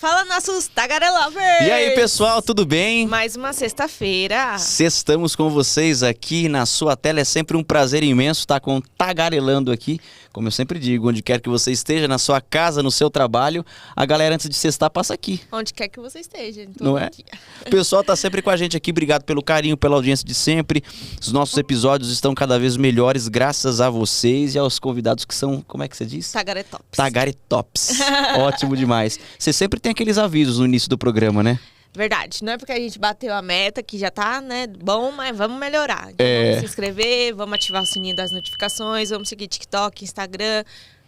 Fala, nossos tagarelovers! E aí, pessoal, tudo bem? Mais uma sexta-feira. Estamos com vocês aqui na sua tela. É sempre um prazer imenso estar com Tagarelando aqui. Como eu sempre digo, onde quer que você esteja, na sua casa, no seu trabalho, a galera antes de sextar passa aqui. Onde quer que você esteja. Não é? Dia. O pessoal tá sempre com a gente aqui. Obrigado pelo carinho, pela audiência de sempre. Os nossos episódios estão cada vez melhores graças a vocês e aos convidados que são, como é que você diz? Tagaretops. Tagaretops. Ótimo demais. Você sempre tem aqueles avisos no início do programa, né? Verdade, não é porque a gente bateu a meta que já tá, né, bom, mas vamos melhorar. Então, vamos se inscrever, vamos ativar o sininho das notificações, vamos seguir TikTok, Instagram,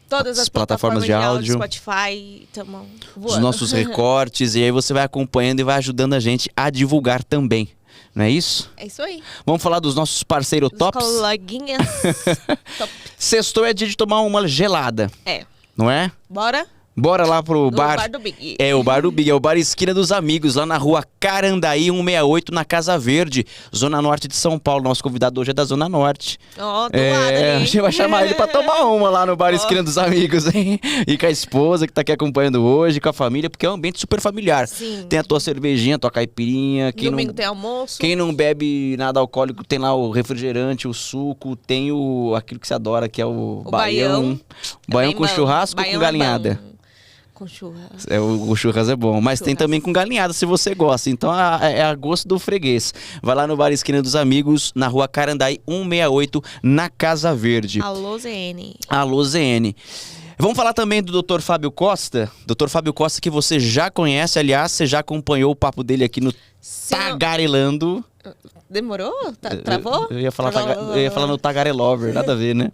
todas as plataformas de áudio, Spotify, tamo voando. Os nossos recortes, e aí você vai acompanhando e vai ajudando a gente a divulgar também. Não é isso? É isso aí. Vamos falar dos nossos parceiros tops? Coleguinhas. Top. Sextou é dia de tomar uma gelada. É. Não é? Bora? Bora lá pro bar. Bar do Big. É, o Bar do Big, é o Bar Esquina dos Amigos, lá na rua Carandaí 168, na Casa Verde, Zona Norte de São Paulo. Nosso convidado hoje é da Zona Norte. Ó, do lado ali. A gente vai chamar ele pra tomar uma lá no Bar Esquina dos Amigos, hein? E com a esposa que tá aqui acompanhando hoje, com a família, porque é um ambiente super familiar. Sim. Tem a tua cervejinha, a tua caipirinha. Domingo tem almoço. Quem não bebe nada alcoólico, tem lá o refrigerante, o suco, tem aquilo que você adora, que é o baião. Baião com churrasco ou com galinhada? Com churras. O churras é bom, mas tem também com galinhada, se você gosta. Então é a gosto do freguês. Vai lá no Bar Esquina dos Amigos, na rua Carandaí 168, na Casa Verde. Alô, ZN. Alô, ZN. Vamos falar também do Dr. Fábio Costa. Dr. Fábio Costa, que você já conhece, aliás, você já acompanhou o papo dele aqui no Tagarelando. Demorou? Travou? Eu ia falar no Tagarelover, nada a ver, né?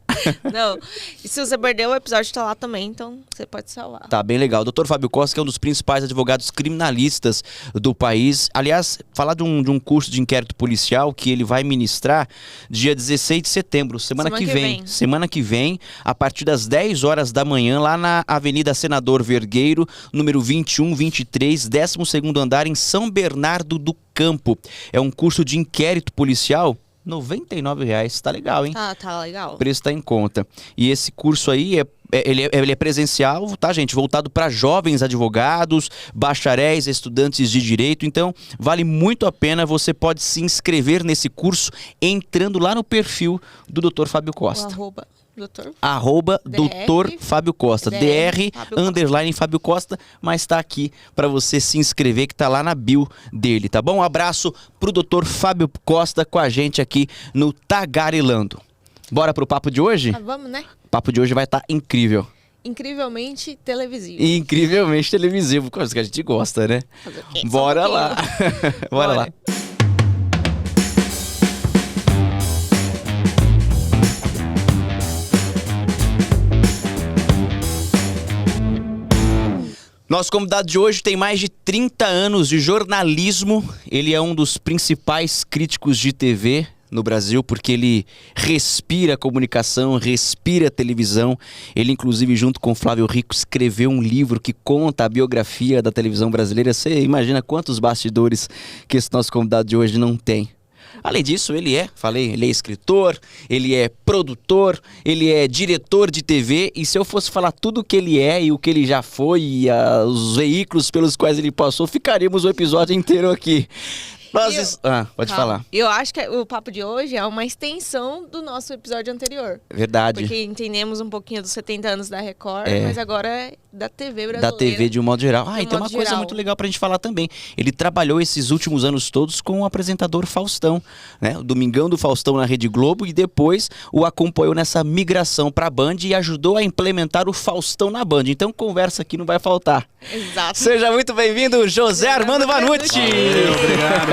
Não. E se você perdeu, o episódio tá lá também, então você pode salvar. Tá bem legal. O Dr. Fábio Costa, que é um dos principais advogados criminalistas do país. Aliás, falar de um curso de inquérito policial que ele vai ministrar dia 16 de setembro, semana que vem. Semana que vem, a partir das 10 horas da manhã, lá na Avenida Senador Vergueiro, número 2123, 12º andar, em São Bernardo do Campo. É um curso de inquérito policial, R$ 99,00. Tá legal, hein? Tá legal. O preço tá em conta. E esse curso aí ele é presencial, tá, gente? Voltado para jovens advogados, bacharéis, estudantes de direito. Então, vale muito a pena. Você pode se inscrever nesse curso entrando lá no perfil do Dr. Fábio Costa. Dr. Fábio Costa. _Fábio Costa, mas tá aqui para você se inscrever, que tá lá na bio dele, tá bom? Um abraço pro Dr. Fábio Costa com a gente aqui no Tagarelando. Bora pro papo de hoje? Vamos, né? O papo de hoje vai estar incrível. Incrivelmente televisivo. Incrivelmente televisivo, coisa que a gente gosta, né? Bora lá. Bora lá. Nosso convidado de hoje tem mais de 30 anos de jornalismo. Ele é um dos principais críticos de TV no Brasil, porque ele respira comunicação, respira televisão. Ele, inclusive, junto com Flávio Rico, escreveu um livro que conta a biografia da televisão brasileira. Você imagina quantos bastidores que esse nosso convidado de hoje não tem. Além disso, ele é escritor, ele é produtor, ele é diretor de TV, e se eu fosse falar tudo o que ele é e o que ele já foi, e os veículos pelos quais ele passou, ficaríamos o episódio inteiro aqui. Pode falar. Eu acho que o papo de hoje é uma extensão do nosso episódio anterior. Verdade. Porque entendemos um pouquinho dos 70 anos da Record, mas agora é da TV brasileira. Da TV de um modo geral. E tem uma coisa muito legal pra gente falar também. Ele trabalhou esses últimos anos todos com o apresentador Faustão, né? O Domingão do Faustão na Rede Globo, e depois o acompanhou nessa migração pra Band e ajudou a implementar o Faustão na Band. Então conversa aqui não vai faltar. Exato. Seja muito bem-vindo, José Armando Vanucci.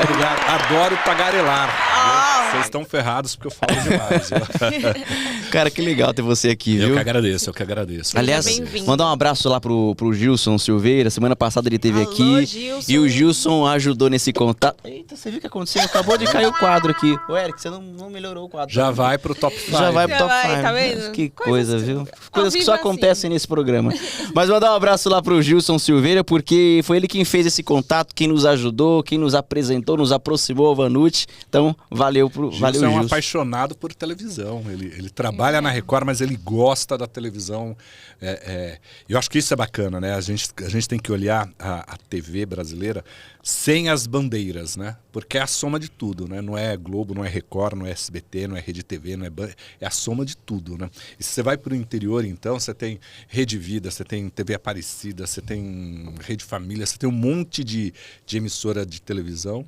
Obrigado. Adoro tagarelar. Vocês estão ferrados porque eu falo demais. Cara, que legal ter você aqui, viu? Eu que agradeço. Aliás, mandar um abraço lá pro Gilson Silveira. Semana passada ele esteve aqui. Gilson. E o Gilson ajudou nesse contato. Eita, você viu o que aconteceu? Acabou de cair o quadro aqui. Ô, Eric, você não melhorou o quadro. Já vai pro top 5. Já vai pro top 5. Tá vendo? Que coisa, viu? Coisas que só acontecem nesse programa. Mas mandar um abraço lá pro Gilson Silveira, porque foi ele quem fez esse contato, quem nos ajudou, quem nos apresentou, nos aproximou ao Vanucci. Então, valeu Valeu, é um apaixonado por televisão. Ele trabalha na Record, mas ele gosta da televisão. Eu acho que isso é bacana, né? A gente tem que olhar a TV brasileira sem as bandeiras, né? Porque é a soma de tudo, né? Não é Globo, não é Record, não é SBT, não é Rede TV, não é a soma de tudo, né? E se você vai para o interior, então, você tem Rede Vida, você tem TV Aparecida, você tem Rede Família, você tem um monte de emissora de televisão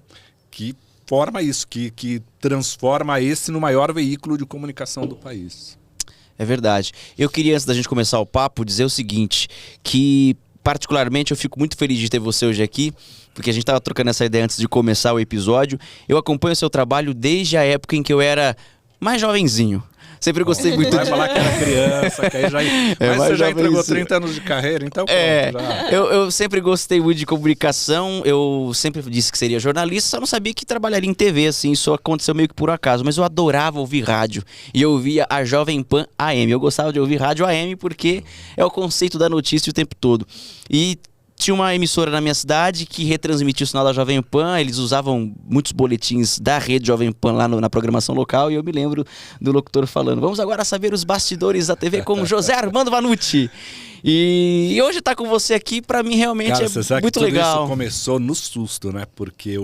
que forma isso, que transforma esse no maior veículo de comunicação do país. É verdade. Eu queria, antes da gente começar o papo, dizer o seguinte, que particularmente eu fico muito feliz de ter você hoje aqui, porque a gente estava trocando essa ideia antes de começar o episódio. Eu acompanho o seu trabalho desde a época em que eu era mais jovenzinho. Sempre gostei muito Vai falar que era criança, que aí mas você já entregou 30 anos de carreira, então eu sempre gostei muito de comunicação, eu sempre disse que seria jornalista, só não sabia que trabalharia em TV, assim, isso aconteceu meio que por acaso, mas eu adorava ouvir rádio, e eu ouvia a Jovem Pan AM, eu gostava de ouvir rádio AM porque é o conceito da notícia o tempo todo. E tinha uma emissora na minha cidade que retransmitia o sinal da Jovem Pan, eles usavam muitos boletins da rede Jovem Pan lá na programação local, e eu me lembro do locutor falando: vamos agora saber os bastidores da TV com José Armando Vanucci. E hoje estar com você aqui, para mim, realmente é muito legal. Isso começou no susto, né? Porque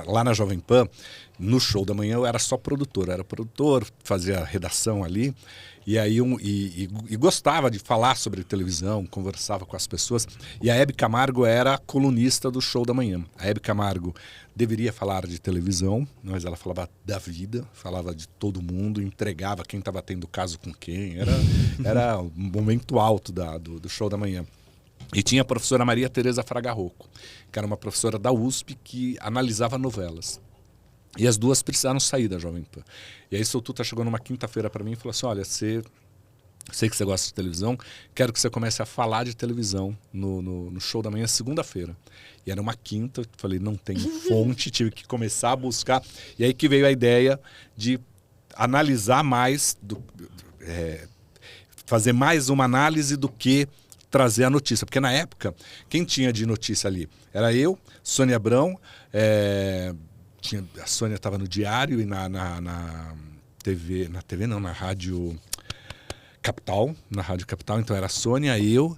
lá na Jovem Pan, no Show da Manhã, eu era só produtor. Eu era produtor, fazia redação ali. E aí gostava de falar sobre televisão, conversava com as pessoas. E a Hebe Camargo era a colunista do Show da Manhã. A Hebe Camargo deveria falar de televisão, mas ela falava da vida, falava de todo mundo, entregava quem estava tendo caso com quem. Era um momento alto do Show da Manhã. E tinha a professora Maria Tereza Fraga Rocco, que era uma professora da USP que analisava novelas. E as duas precisaram sair da Jovem Pan. E aí, seu Tuta chegou numa quinta-feira para mim e falou assim: olha, sei que você gosta de televisão, quero que você comece a falar de televisão no Show da Manhã, segunda-feira. E era uma quinta, eu falei, não tenho fonte, tive que começar a buscar. E aí que veio a ideia de analisar mais, fazer mais uma análise do que trazer a notícia. Porque na época, quem tinha de notícia ali era eu, Sônia Abrão, a Sônia estava no Diário e na Rádio Capital, então era a Sônia, eu,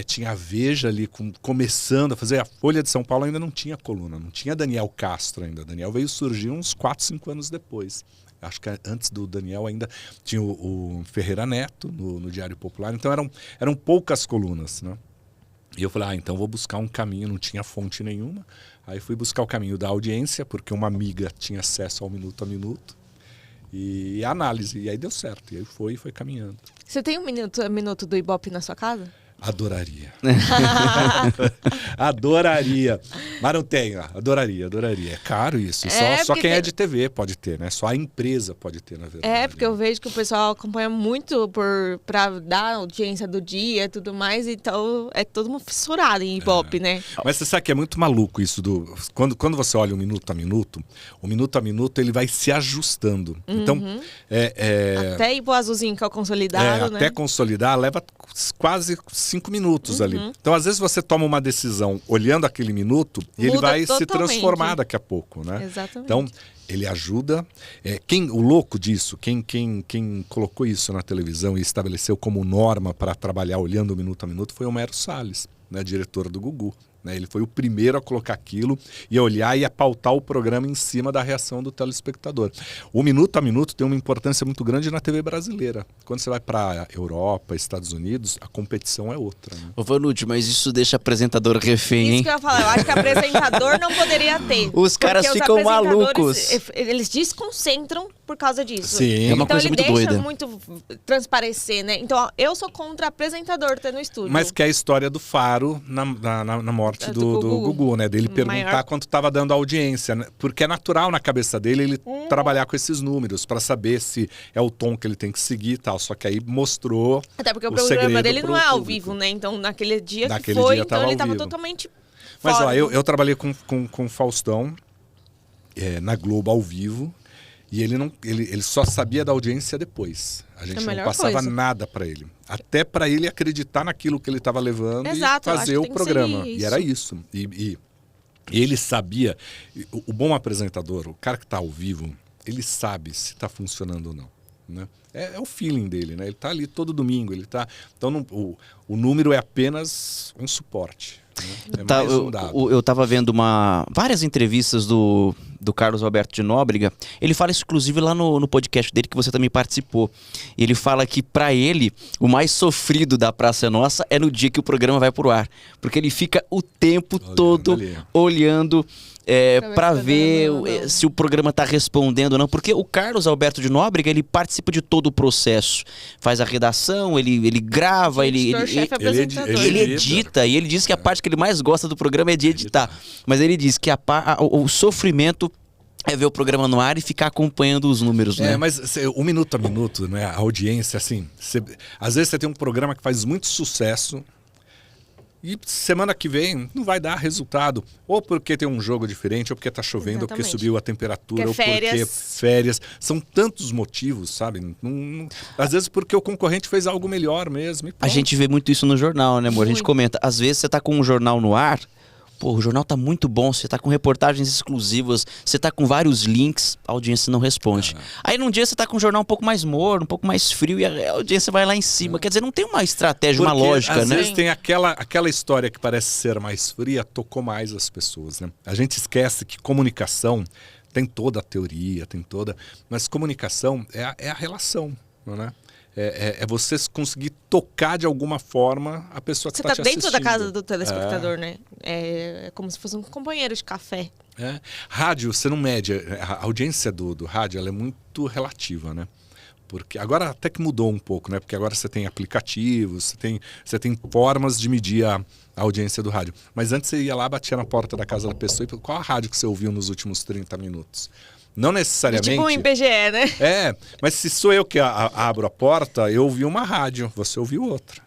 tinha a Veja ali começando a fazer, a Folha de São Paulo ainda não tinha coluna, não tinha Daniel Castro ainda, Daniel veio surgir uns 4, 5 anos depois. Acho que antes do Daniel ainda tinha o Ferreira Neto no Diário Popular, então eram poucas colunas, né? E eu falei, então vou buscar um caminho, não tinha fonte nenhuma. Aí fui buscar o caminho da audiência, porque uma amiga tinha acesso ao minuto a minuto. E a análise, e aí deu certo. E aí foi caminhando. Você tem um minuto a minuto do Ibope na sua casa? Adoraria. Adoraria. Mas não tenho. Adoraria. É caro isso. Só quem é de TV pode ter, né? Só a empresa pode ter, na verdade. Porque eu vejo que o pessoal acompanha muito para dar audiência do dia e tudo mais. Então é todo mundo fissurado em Ibope, né? Mas você sabe que é muito maluco isso quando você olha o minuto a minuto ele vai se ajustando. Uhum. Então, até ir pro azulzinho, que é o consolidado, né? Até consolidar leva quase 5 minutos ali. Então, às vezes, você toma uma decisão olhando aquele minuto e ele vai se transformar daqui a pouco, né? Exatamente. Então, ele ajuda. O louco disso, quem colocou isso na televisão e estabeleceu como norma para trabalhar olhando o minuto a minuto foi o Homero Salles, né, diretor do Gugu. Ele foi o primeiro a colocar aquilo e a olhar e a pautar o programa em cima da reação do telespectador. O minuto a minuto tem uma importância muito grande na TV brasileira. Quando você vai para Europa, Estados Unidos, a competição é outra. Né? Ô Vanucci, mas isso deixa apresentador refém, hein? Isso que eu ia falar, eu acho que apresentador não poderia ter. Os caras ficam malucos. Eles desconcentram por causa disso. Sim. É uma coisa muito doida. Então ele deixa muito transparecer, né? Então eu sou contra apresentador ter no estúdio. Mas que é a história do Faro na morte do Gugu, né? Dele perguntar quanto estava dando a audiência, né? Porque é natural na cabeça dele ele trabalhar com esses números para saber se é o tom que ele tem que seguir e tal. Só que aí mostrou. Até porque o programa dele não é ao vivo, né? Então naquele dia que foi, então ele estava totalmente fora. Mas ó, eu trabalhei com o Faustão na Globo ao vivo. E ele só sabia da audiência depois. A gente não passava nada para ele. Até para ele acreditar naquilo que ele estava levando e fazer o programa. E era isso. E ele sabia. O bom apresentador, o cara que está ao vivo, ele sabe se está funcionando ou não. Né? É o feeling dele, né? Ele está ali todo domingo. Então o número é apenas um suporte. Né? É mais um dado. Eu estava vendo várias entrevistas do Carlos Alberto de Nóbrega. Ele fala isso, inclusive, lá no podcast dele, que você também participou. Ele fala que, para ele, o mais sofrido da Praça é Nossa é no dia que o programa vai pro ar. Porque ele fica o tempo todo olhando para ver se o programa está respondendo ou não. Porque o Carlos Alberto de Nóbrega, ele participa de todo o processo. Faz a redação, ele grava, ele edita. E ele diz que a parte que ele mais gosta do programa é de editar. Mas ele diz que o sofrimento é ver o programa no ar e ficar acompanhando os números, né? Mas minuto a minuto, né? A audiência, assim... às vezes você tem um programa que faz muito sucesso e semana que vem não vai dar resultado. Ou porque tem um jogo diferente, ou porque tá chovendo, ou porque subiu a temperatura, ou porque férias. São tantos motivos, sabe? Às vezes porque o concorrente fez algo melhor mesmo. A gente vê muito isso no jornal, né, amor? A gente comenta. Às vezes você tá com um jornal no ar... Pô, o jornal tá muito bom, você tá com reportagens exclusivas, você tá com vários links, a audiência não responde. Aí num dia você tá com um jornal um pouco mais morno, um pouco mais frio e a audiência vai lá em cima. Quer dizer, não tem uma estratégia, uma lógica, né? Às vezes tem aquela história que parece ser mais fria, tocou mais as pessoas, né? A gente esquece que comunicação tem toda a teoria, mas comunicação é a relação, não é? É você conseguir tocar de alguma forma a pessoa que está te assistindo. Você está dentro da casa do telespectador, né? É como se fosse um companheiro de café. Rádio, você não mede. A audiência do rádio ela é muito relativa, né? Porque agora até que mudou um pouco, né? Porque agora você tem aplicativos, você tem formas de medir a audiência do rádio. Mas antes você ia lá, batia na porta da casa da pessoa e qual a rádio que você ouviu nos últimos 30 minutos? Não necessariamente... Tipo um IBGE, né? Mas se sou eu que abro a porta, eu ouvi uma rádio, você ouviu outra.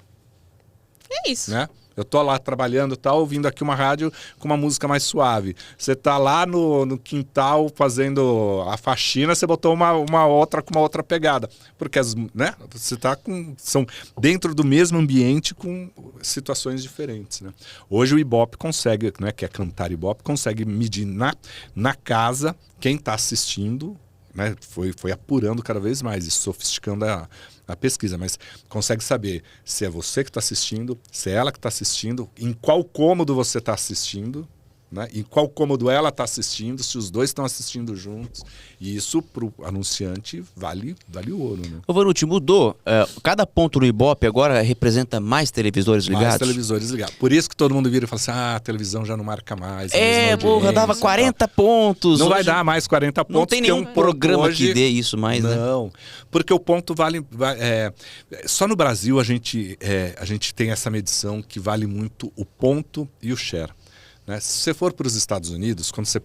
É isso. Né? Eu tô lá trabalhando, ouvindo aqui uma rádio com uma música mais suave. Você tá lá no quintal fazendo a faxina, você botou uma outra com uma outra pegada. Porque né? Você tá são dentro do mesmo ambiente com situações diferentes. Né? Hoje o Ibope consegue, né, que é Cantar Ibope, consegue medir na casa quem está assistindo, né? Foi apurando cada vez mais e sofisticando a pesquisa, mas consegue saber se é você que está assistindo, se é ela que está assistindo, em qual cômodo você está assistindo, né? Em qual cômodo ela está assistindo, se os dois estão assistindo juntos. E isso para o anunciante vale ouro. Né? Ô Vanucci, mudou. Cada ponto no Ibope agora representa mais televisores ligados? Mais televisores ligados. Por isso que todo mundo vira e fala assim, a televisão já não marca mais. Porra, dava 40 pontos. Não vai dar mais 40 pontos. Não tem nenhum programa hoje que dê isso mais, né? Não, porque o ponto vale... só no Brasil a gente tem essa medição que vale muito o ponto e o share. Né? Se você for para os Estados Unidos, quando você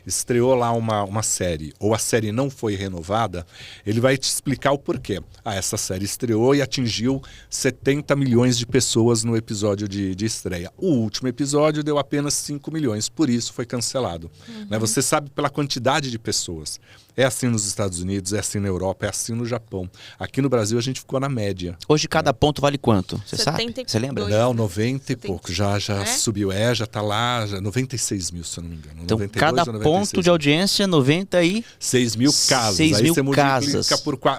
estreou lá uma série ou a série não foi renovada, ele vai te explicar o porquê. Essa série estreou e atingiu 70 milhões de pessoas no episódio de estreia. O último episódio deu apenas 5 milhões, por isso foi cancelado. Né? Você sabe pela quantidade de pessoas. É assim nos Estados Unidos, é assim na Europa, é assim no Japão. Aqui no Brasil a gente ficou na média. Hoje cada ponto vale quanto? Você sabe? Você lembra? Não, 90 e pouco. Já subiu. Já tá lá, 96 mil, se eu não me engano. Então, 92, cada ponto de audiência, 96 mil casas. 6 mil casas.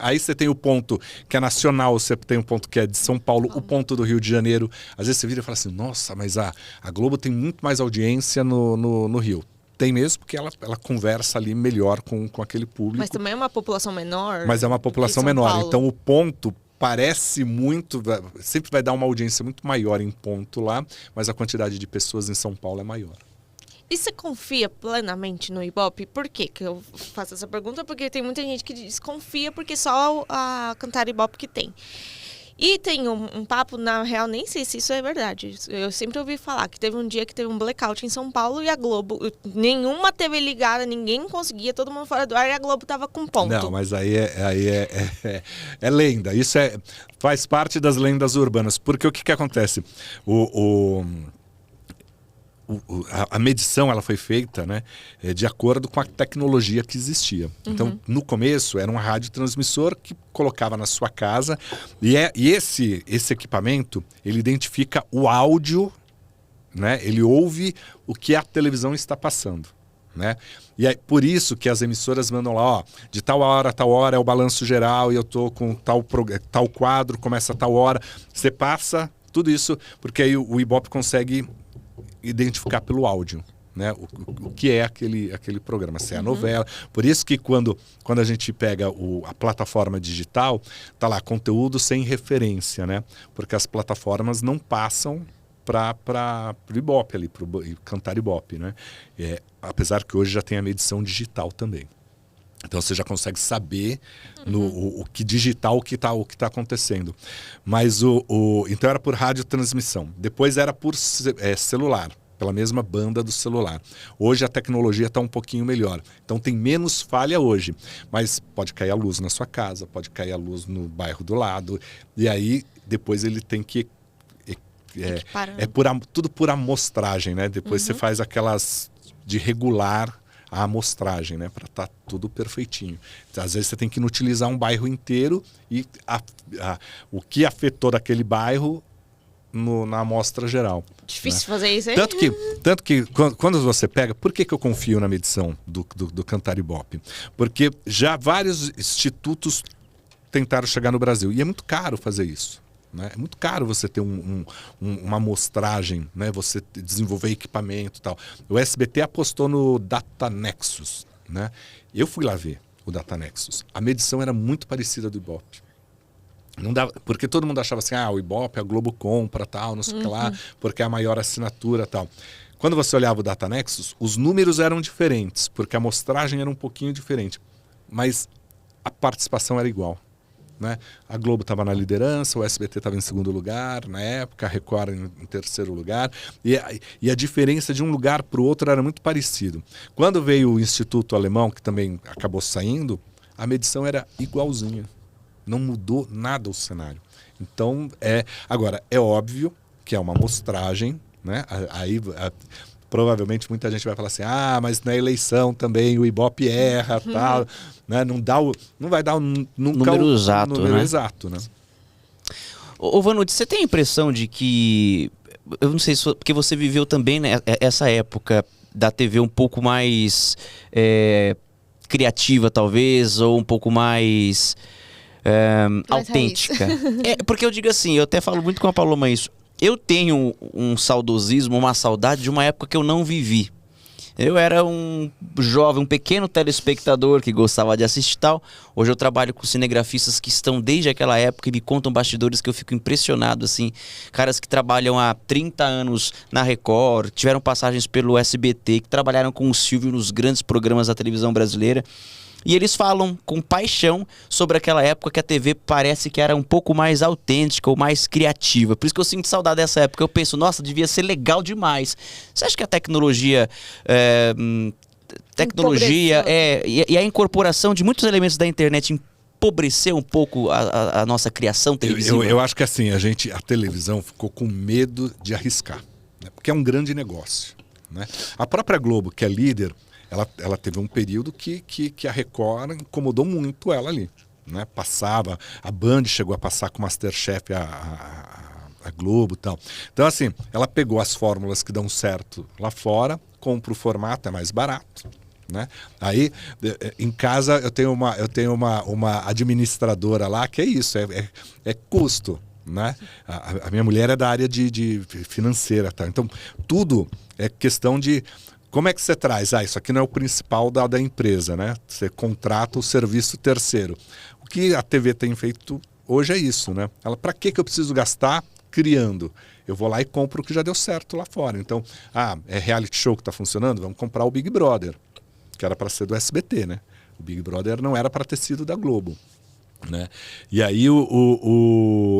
Aí você tem o ponto que é nacional, você tem o ponto que é de São Paulo, o ponto do Rio de Janeiro. Às vezes você vira e fala assim, nossa, mas a Globo tem muito mais audiência no Rio. Tem mesmo, porque ela conversa ali melhor com aquele público. Mas também é uma população menor. Mas é uma população menor. Então o ponto parece muito... Sempre vai dar uma audiência muito maior em ponto lá, mas a quantidade de pessoas em São Paulo é maior. E você confia plenamente no Ibope? Por quê que eu faço essa pergunta? Porque tem muita gente que desconfia porque só a Cantar Ibope que tem. E tem um papo, na real, nem sei se isso é verdade. Eu sempre ouvi falar que teve um dia que teve um blackout em São Paulo e a Globo, nenhuma TV ligada, ninguém conseguia, todo mundo fora do ar e a Globo tava com ponto. Não, mas aí é lenda. Isso faz parte das lendas urbanas. Porque o que acontece? A medição ela foi feita, né, de acordo com a tecnologia que existia. Então, no começo, era um radiotransmissor que colocava na sua casa e esse equipamento, ele identifica o áudio, né, ele ouve o que a televisão está passando. né? E é por isso que as emissoras mandam lá, ó, de tal hora a tal hora é o balanço geral e eu tô com tal quadro, começa a tal hora. Você passa tudo isso, porque aí o Ibope consegue identificar pelo áudio, né? O que é aquele programa, se é a novela. Por isso que quando a gente pega a plataforma digital, tá lá, conteúdo sem referência, né? Porque as plataformas não passam para o Ibope ali, para o Cantar Ibope, né? Apesar que hoje já tem a medição digital também. Então você já consegue saber o que digital o que tá acontecendo. Mas então era por radiotransmissão. Depois era por celular, pela mesma banda do celular. Hoje a tecnologia está um pouquinho melhor. Então tem menos falha hoje. Mas pode cair a luz na sua casa, pode cair a luz no bairro do lado. E aí depois ele tem que tudo por amostragem, né? Depois você faz aquelas de regular a amostragem, né? Para estar tudo perfeitinho. Então, às vezes você tem que inutilizar um bairro inteiro e o que afetou daquele bairro na amostra geral. Difícil, né? Fazer isso aí. Tanto que quando você pega... Por que eu confio na medição do Cantar Ibope? Porque já vários institutos tentaram chegar no Brasil. E é muito caro fazer isso. Né? É muito caro você ter uma amostragem, né? Você desenvolver equipamento e tal. O SBT apostou no DataNexus, né? Eu fui lá ver o DataNexus. A medição era muito parecida do Ibope. Não dava, porque todo mundo achava assim, o Ibope, a Globo compra, tal, não sei o que lá, porque é a maior assinatura, tal. Quando você olhava o DataNexus, os números eram diferentes, porque a amostragem era um pouquinho diferente, mas a participação era igual. Né? A Globo estava na liderança, o SBT estava em segundo lugar na época, a Record em terceiro lugar, e a diferença de um lugar para o outro era muito parecido. Quando veio o Instituto Alemão, que também acabou saindo, a medição era igualzinha, não mudou nada o cenário. Então, agora, é óbvio que é uma amostragem, né? Provavelmente muita gente vai falar assim, mas na eleição também o Ibope erra, tal, né? Não vai dar número exato, número né? exato, né? Ô Vanucci, você tem a impressão de que, eu não sei se porque você viveu também, né, essa época da TV um pouco mais criativa talvez, ou um pouco mais autêntica. Porque eu digo assim, eu até falo muito com a Paloma isso. Eu tenho um saudosismo, uma saudade de uma época que eu não vivi. Eu era um jovem, um pequeno telespectador que gostava de assistir tal. Hoje eu trabalho com cinegrafistas que estão desde aquela época e me contam bastidores que eu fico impressionado, assim. Caras que trabalham há 30 anos na Record, tiveram passagens pelo SBT, que trabalharam com o Silvio nos grandes programas da televisão brasileira. E eles falam com paixão sobre aquela época que a TV parece que era um pouco mais autêntica ou mais criativa. Por isso que eu sinto saudade dessa época. Eu penso, nossa, devia ser legal demais. Você acha que a tecnologia e a incorporação de muitos elementos da internet empobreceu um pouco a nossa criação televisiva? Eu acho que assim, a televisão ficou com medo de arriscar, né? Porque é um grande negócio, né? A própria Globo, que é líder, ela teve um período que a Record incomodou muito ela ali, né? Passava, a Band chegou a passar com o MasterChef a Globo e tal. Então assim, ela pegou as fórmulas que dão certo lá fora, compra o formato, é mais barato, né? Aí em casa eu tenho uma administradora lá que é isso, é custo, né? A minha mulher é da área de financeira, tá? Então tudo é questão de como é que você traz? Isso aqui não é o principal da empresa, né? Você contrata o serviço terceiro. O que a TV tem feito hoje é isso, né? Para que eu preciso gastar criando? Eu vou lá e compro o que já deu certo lá fora. Então, é reality show que está funcionando? Vamos comprar o Big Brother, que era para ser do SBT, né? O Big Brother não era para ter sido da Globo, né? E aí,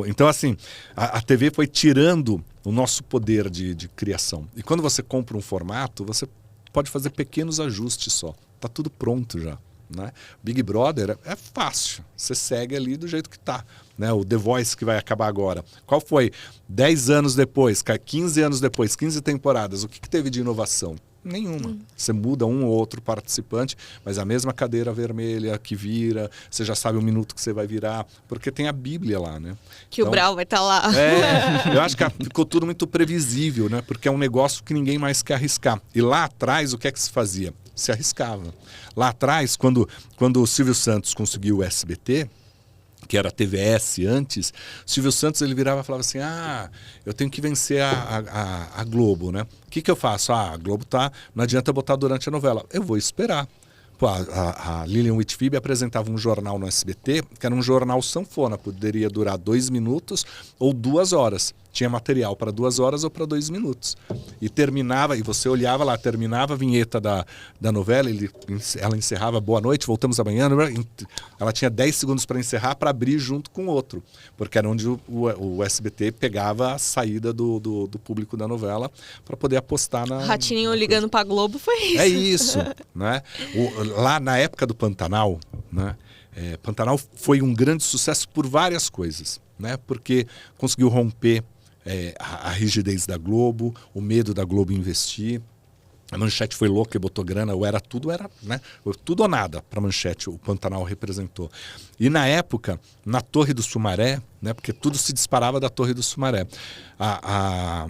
então assim, a TV foi tirando o nosso poder de criação. E quando você compra um formato, você pode fazer pequenos ajustes só. Tá tudo pronto já, né? Big Brother é fácil. Você segue ali do jeito que tá, né? O The Voice que vai acabar agora. Qual foi? 10 anos depois, 15 anos depois, 15 temporadas. O que teve de inovação? Nenhuma. Você muda um ou outro participante, mas a mesma cadeira vermelha que vira, você já sabe o minuto que você vai virar, porque tem a Bíblia lá, né? Que então, o Brau vai estar lá. Eu acho que ficou tudo muito previsível, né? Porque é um negócio que ninguém mais quer arriscar. E lá atrás, o que é que se fazia? se arriscava. Lá atrás, quando o Silvio Santos conseguiu o SBT, que era a TVS antes, Silvio Santos ele virava e falava assim, eu tenho que vencer a Globo, né? O que eu faço? A Globo não adianta botar durante a novela. Eu vou esperar. Pô, a Lilian Whitfield apresentava um jornal no SBT, que era um jornal sanfona, poderia durar 2 minutos ou 2 horas. Tinha material para 2 horas ou para 2 minutos. E terminava, e você olhava lá, terminava a vinheta da novela, ela encerrava, boa noite, voltamos amanhã. Ela tinha 10 segundos para encerrar, para abrir junto com o outro. Porque era onde o SBT pegava a saída do público da novela para poder apostar na... Ratinho ligando para a Globo foi isso. É isso, né? Lá na época do Pantanal, né? Pantanal foi um grande sucesso por várias coisas, né? Porque conseguiu romper a rigidez da Globo, o medo da Globo investir. A Manchete foi louca e botou grana, né? Tudo ou nada para a Manchete, o Pantanal representou. E na época, na Torre do Sumaré, né? Porque tudo se disparava da Torre do Sumaré, a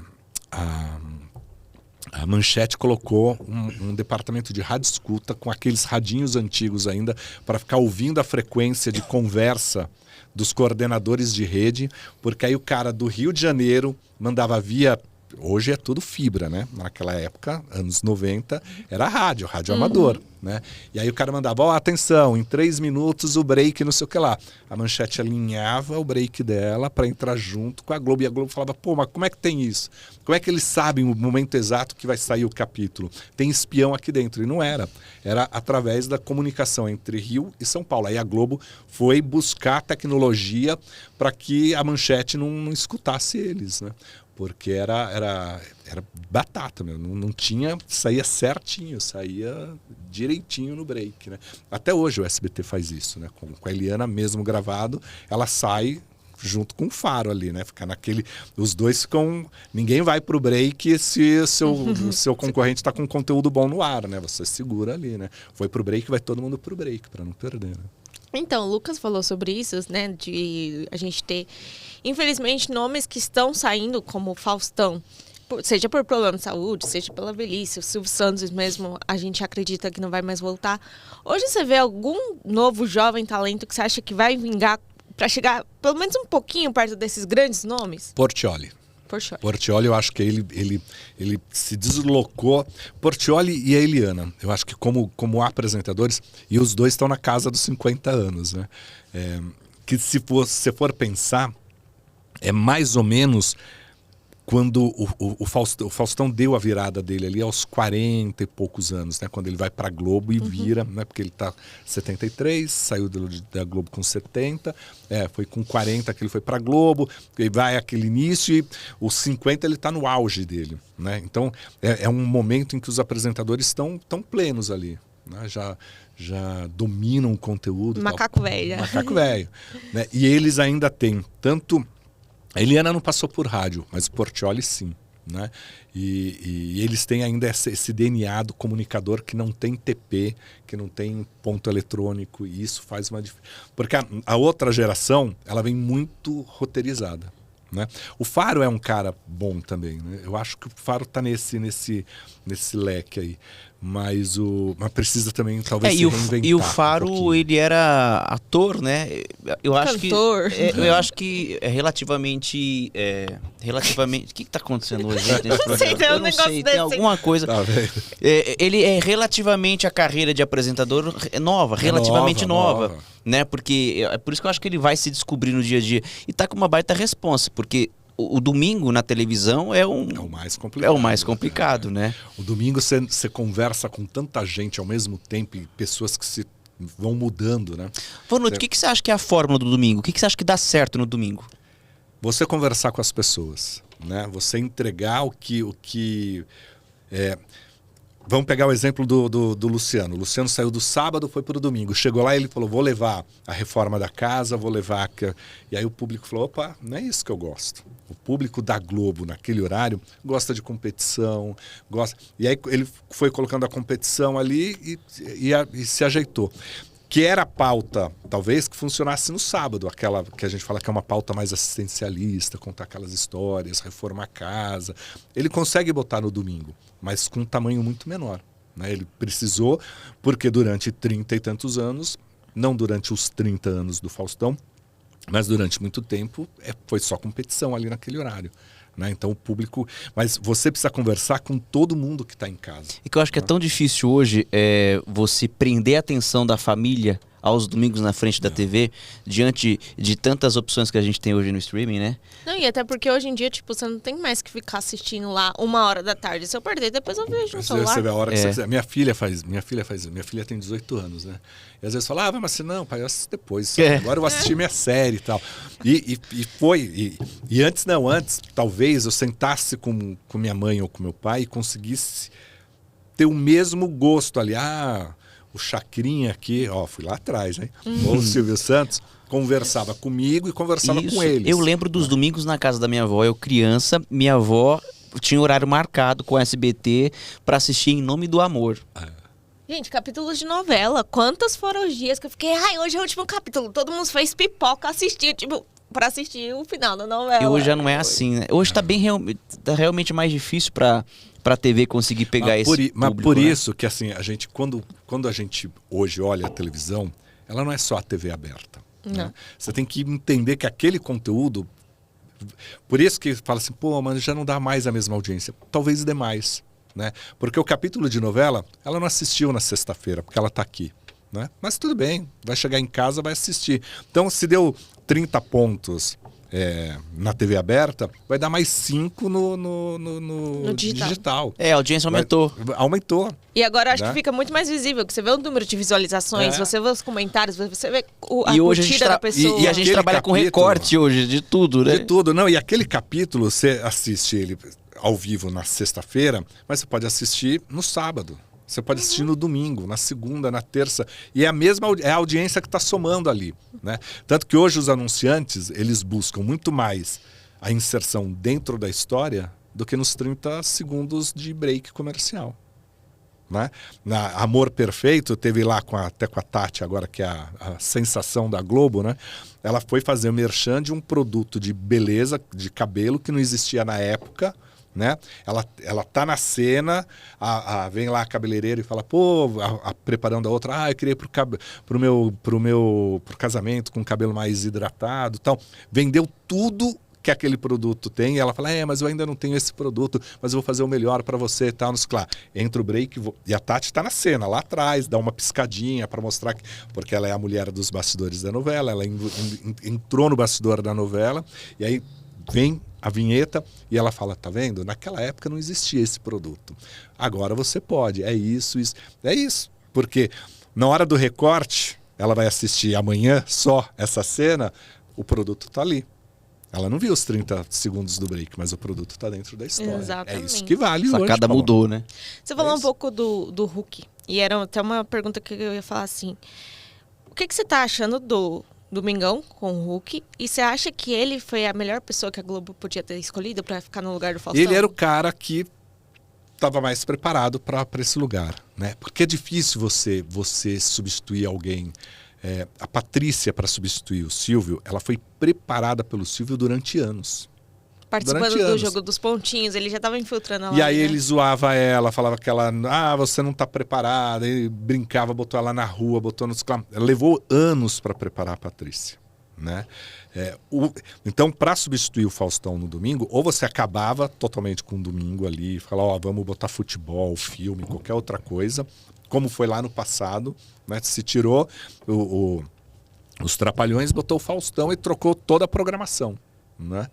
Manchete colocou um departamento de rádio escuta com aqueles radinhos antigos ainda para ficar ouvindo a frequência de conversa dos coordenadores de rede, porque aí o cara do Rio de Janeiro mandava via... Hoje é tudo fibra, né? Naquela época, anos 90, era rádio amador, né? E aí o cara mandava, atenção, em 3 minutos o break, não sei o que lá. A Manchete alinhava o break dela para entrar junto com a Globo. E a Globo falava, mas como é que tem isso? Como é que eles sabem o momento exato que vai sair o capítulo? Tem espião aqui dentro. E não era. Era através da comunicação entre Rio e São Paulo. Aí a Globo foi buscar tecnologia para que a Manchete não escutasse eles, né? Porque era batata mesmo, não tinha, saía certinho, saía direitinho no break, né? Até hoje o SBT faz isso, né? Com a Eliana mesmo gravado, ela sai junto com o Faro ali, né? Fica os dois ficam, ninguém vai pro break se seu concorrente está com conteúdo bom no ar, né? Você segura ali, né? Foi pro break, vai todo mundo pro break para não perder, né? Então, o Lucas falou sobre isso, né? De a gente ter, infelizmente, nomes que estão saindo, como o Faustão, seja por problema de saúde, seja pela velhice, o Silvio Santos mesmo, a gente acredita que não vai mais voltar. Hoje você vê algum novo jovem talento que você acha que vai vingar para chegar pelo menos um pouquinho perto desses grandes nomes? Portiolli, eu acho que ele se deslocou. Portiolli e a Eliana, eu acho que como apresentadores, e os dois estão na casa dos 50 anos, né? Que se você for pensar, é mais ou menos quando o Faustão deu a virada dele ali aos 40 e poucos anos, né? Quando ele vai para a Globo e vira, né? Porque ele está 73, saiu da Globo com 70, foi com 40 que ele foi para a Globo, e vai aquele início, e os 50 ele está no auge dele, né? Então é um momento em que os apresentadores estão plenos ali, né? Já dominam o conteúdo. Macaco velho. Macaco velho. Né? E eles ainda têm tanto... A Eliana não passou por rádio, mas o Portiolli sim, né? E eles têm ainda esse DNA do comunicador que não tem TP, que não tem ponto eletrônico, e isso faz uma diferença. Porque a outra geração, ela vem muito roteirizada, né? O Faro é um cara bom também, né? Eu acho que o Faro está nesse leque aí. Mas precisa também talvez se reinventar. E o Faro, ele era ator, né? Eu acho Cantor. Eu acho que é relativamente... o que está acontecendo hoje nesse programa? Eu não sei, tem alguma coisa... Tá vendo? Ele é relativamente, a carreira de apresentador relativamente nova. Né? Porque é por isso que eu acho que ele vai se descobrir no dia a dia. E tá com uma baita responsa, porque... O domingo na televisão é o mais complicado. É o mais complicado, né? O domingo você conversa com tanta gente ao mesmo tempo e pessoas que se vão mudando, né? Vanucci, o que você acha que é a fórmula do domingo? O que você acha que dá certo no domingo? Você conversar com as pessoas, né? Você entregar o que Vamos pegar o exemplo do Luciano. O Luciano saiu do sábado, foi para o domingo. Chegou lá e ele falou, vou levar a reforma da casa, vou levar... E aí o público falou, opa, não é isso que eu gosto. O público da Globo, naquele horário, gosta de competição, gosta... E aí ele foi colocando a competição ali e se ajeitou. Que era a pauta, talvez, que funcionasse no sábado, aquela que a gente fala que é uma pauta mais assistencialista, contar aquelas histórias, reformar a casa. Ele consegue botar no domingo, mas com um tamanho muito menor, né? Ele precisou, porque durante 30 e tantos anos, não durante os 30 anos do Faustão, mas durante muito tempo foi só competição ali naquele horário. Né? Então o público... Mas você precisa conversar com todo mundo que está em casa. E que eu acho que é tão difícil hoje você prender a atenção da família aos domingos na frente da TV, diante de tantas opções que a gente tem hoje no streaming, né? Não, e até porque hoje em dia, tipo, você não tem mais que ficar assistindo lá 1h da tarde. Se eu perder, depois eu vejo no celular. Você vê a hora que você quiser. Minha filha tem 18 anos, né? E às vezes fala, mas assim, não, pai, eu assisto depois. Agora eu vou assistir minha série e tal. E antes, talvez eu sentasse com minha mãe ou com meu pai e conseguisse ter o mesmo gosto ali. O Chacrinha aqui, fui lá atrás, hein? Ou o Silvio Santos conversava comigo e conversava com eles. Eu lembro dos domingos na casa da minha avó, eu criança, minha avó tinha horário marcado com o SBT para assistir Em Nome do Amor. Gente, capítulos de novela. Quantos foram os dias que eu fiquei, hoje é o último capítulo. Todo mundo fez pipoca, assistiu, pra assistir o final da novela. E hoje já não é assim, né? Hoje tá tá realmente mais difícil pra TV conseguir pegar esse público. Mas por isso que, assim, a gente, quando a gente hoje olha a televisão, ela não é só a TV aberta. Né? Você tem que entender que aquele conteúdo... Por isso que fala assim, mas já não dá mais a mesma audiência. Talvez dê mais. Né? Porque o capítulo de novela, ela não assistiu na sexta-feira, porque ela está aqui. Né? Mas tudo bem, vai chegar em casa, vai assistir. Então, se deu 30 pontos na TV aberta, vai dar mais 5 no digital. A audiência aumentou. Aumentou. E agora acho que fica muito mais visível, que você vê o número de visualizações, você vê os comentários, você vê a curtida da pessoa. E a gente trabalha com recorte hoje, de tudo, né? De tudo, não. E aquele capítulo, você assiste ele ao vivo na sexta-feira, mas você pode assistir no sábado. Você pode assistir no domingo, na segunda, na terça. E é a audiência que está somando ali. Né? Tanto que hoje os anunciantes, eles buscam muito mais a inserção dentro da história do que nos 30 segundos de break comercial. Né? Na Amor Perfeito, teve lá até com a Tati agora, que é a sensação da Globo, né? Ela foi fazer o merchan de um produto de beleza, de cabelo, que não existia na época. Né? Ela tá na cena, vem lá a cabeleireira e fala, preparando a outra, eu queria pro casamento com cabelo mais hidratado, tal. Vendeu tudo que aquele produto tem, e ela fala, mas eu ainda não tenho esse produto, mas eu vou fazer o melhor para você e tal. Claro, entra o break e a Tati tá na cena, lá atrás, dá uma piscadinha para mostrar porque ela é a mulher dos bastidores da novela, ela entrou no bastidor da novela, e aí vem a vinheta e ela fala, tá vendo? Naquela época não existia esse produto. Agora você pode, é isso. É isso, porque na hora do recorte, ela vai assistir amanhã só essa cena, o produto tá ali. Ela não viu os 30 segundos do break, mas o produto tá dentro da história. Exatamente. É isso que vale hoje. A sacada mudou, né? Você falou um pouco do Hulk, e era até uma pergunta que eu ia falar assim, o que você tá achando do Domingão com o Hulk, e você acha que ele foi a melhor pessoa que a Globo podia ter escolhido para ficar no lugar do Faustão? Ele era o cara que estava mais preparado para esse lugar, né? Porque é difícil você substituir alguém. A Patrícia, para substituir o Silvio, ela foi preparada pelo Silvio durante anos. Participando do jogo dos pontinhos, ele já estava infiltrando ela. E aí ele zoava ela, falava que ela, você não está preparada, ele brincava, botou ela na rua, botou nos... Levou anos para preparar a Patrícia, né? Então, para substituir o Faustão no domingo, ou você acabava totalmente com o domingo ali, falava, vamos botar futebol, filme, qualquer outra coisa, como foi lá no passado, né? Se tirou os Trapalhões, botou o Faustão e trocou toda a programação, né?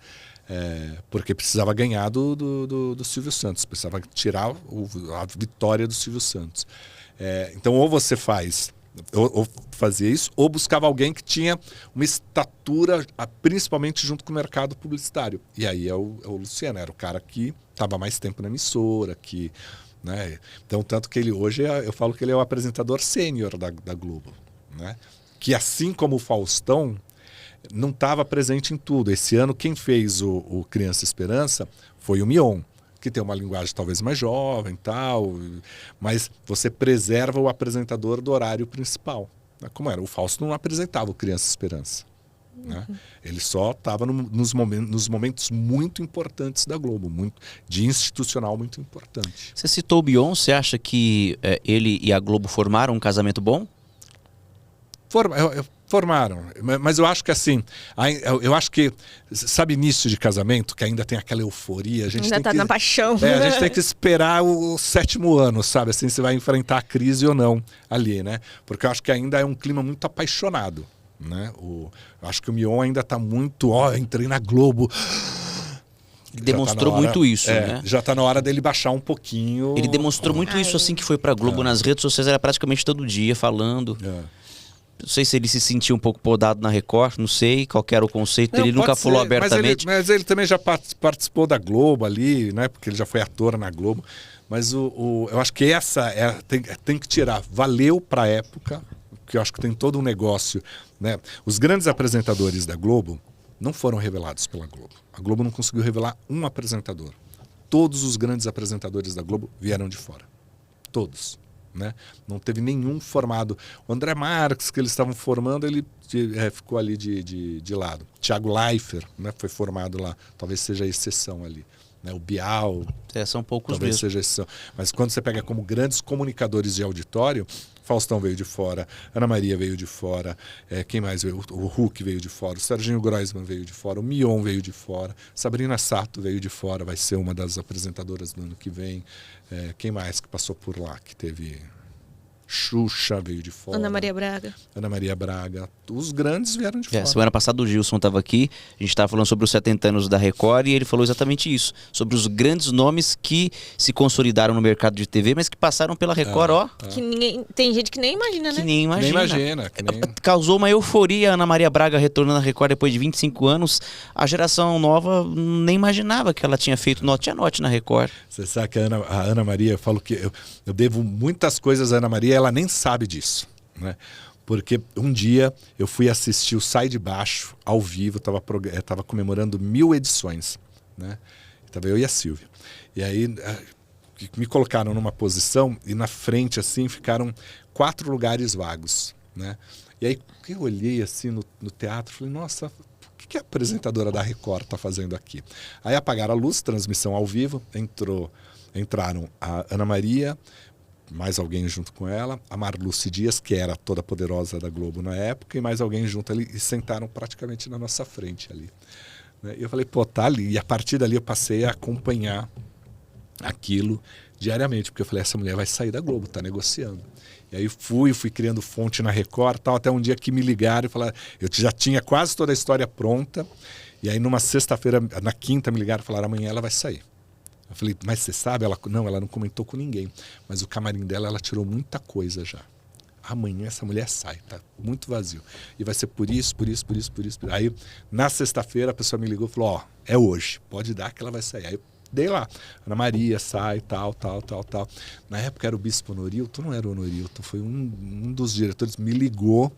Porque precisava ganhar do Silvio Santos, precisava tirar a vitória do Silvio Santos. Então, ou você ou fazia isso, ou buscava alguém que tinha uma estatura, principalmente junto com o mercado publicitário. E aí é o Luciano, era o cara que estava mais tempo na emissora, né? Então, tanto que ele hoje, eu falo que ele é o apresentador sênior da Globo, né? Que assim como o Faustão, não estava presente em tudo. Esse ano, quem fez o Criança Esperança foi o Mion, que tem uma linguagem talvez mais jovem, tal, mas você preserva o apresentador do horário principal. Como era? O Fausto não apresentava o Criança Esperança. Né? Ele só estava nos momentos muito importantes da Globo, de institucional muito importante. Você citou o Beyoncé, você acha que ele e a Globo formaram um casamento bom? Formaram, mas eu acho que assim, eu acho que, sabe, início de casamento, que ainda tem aquela euforia, a gente ainda tem na paixão. A gente tem que esperar o 7º ano, sabe, assim, você vai enfrentar a crise ou não ali, né, porque eu acho que ainda é um clima muito apaixonado, né, eu acho que o Mion ainda tá muito, entrei na Globo. Ele demonstrou muito isso, né? Já tá na hora dele baixar um pouquinho. Ele demonstrou muito isso assim que foi pra Globo nas redes sociais, era praticamente todo dia falando. Não sei se ele se sentiu um pouco podado na Record, não sei qual era o conceito dele, ele nunca falou abertamente. Mas ele também já participou da Globo ali, né? Porque ele já foi ator na Globo. Mas eu acho que essa tem que tirar. Valeu para a época, que eu acho que tem todo um negócio, né? Os grandes apresentadores da Globo não foram revelados pela Globo. A Globo não conseguiu revelar um apresentador. Todos os grandes apresentadores da Globo vieram de fora. Todos. Né? Não teve nenhum formado. O André Marques, que eles estavam formando, ele ficou ali de lado. Thiago Leifert, né, foi formado lá. Talvez seja a exceção ali. Né? O Bial. São poucos talvez mesmo. Seja a exceção. Mas quando você pega como grandes comunicadores de auditório, Faustão veio de fora, Ana Maria veio de fora, quem mais veio? O Hulk veio de fora, o Serginho Groisman veio de fora, o Mion veio de fora, Sabrina Sato veio de fora, vai ser uma das apresentadoras do ano que vem. Quem mais que passou por lá, que teve... Xuxa veio de fora. Ana Maria Braga. Os grandes vieram de fora. Semana passada o Gilson estava aqui, a gente estava falando sobre os 70 anos da Record e ele falou exatamente isso, sobre os grandes nomes que se consolidaram no mercado de TV, mas que passaram pela Record, Que tem gente que nem imagina, né? Que nem imagina. Que nem... Causou uma euforia a Ana Maria Braga retornando à Record depois de 25 anos. A geração nova nem imaginava que ela tinha feito Note a Note na Record. Você sabe que a Ana Maria, eu falo que eu devo muitas coisas à Ana Maria, ela nem sabe disso, né? Porque um dia eu fui assistir o Sai de Baixo ao vivo, estava comemorando 1000 edições, né? Estava eu e a Silvia. E aí me colocaram numa posição e na frente assim ficaram 4 lugares vagos, né? E aí eu olhei assim no teatro e falei, nossa, o que a apresentadora da Record está fazendo aqui? Aí apagaram a luz, transmissão ao vivo, entraram a Ana Maria, mais alguém junto com ela, a Marluce Dias, que era toda poderosa da Globo na época, e mais alguém junto ali, e sentaram praticamente na nossa frente ali. E eu falei, pô, tá ali. E a partir dali eu passei a acompanhar aquilo diariamente, porque eu falei, essa mulher vai sair da Globo, tá negociando. E aí fui criando fonte na Record, tal, até um dia que me ligaram e falaram, eu já tinha quase toda a história pronta, e aí numa sexta-feira, na quinta me ligaram e falaram, amanhã ela vai sair. Eu falei, mas você sabe? Ela não comentou com ninguém. Mas o camarim dela, ela tirou muita coisa já. Amanhã essa mulher sai, tá muito vazio. E vai ser por isso. Aí, na sexta-feira, a pessoa me ligou e falou, é hoje, pode dar que ela vai sair. Aí eu dei lá, Ana Maria sai, tal. Na época era o Bispo Honorilton, não era o Honorilton, foi um dos diretores, me ligou,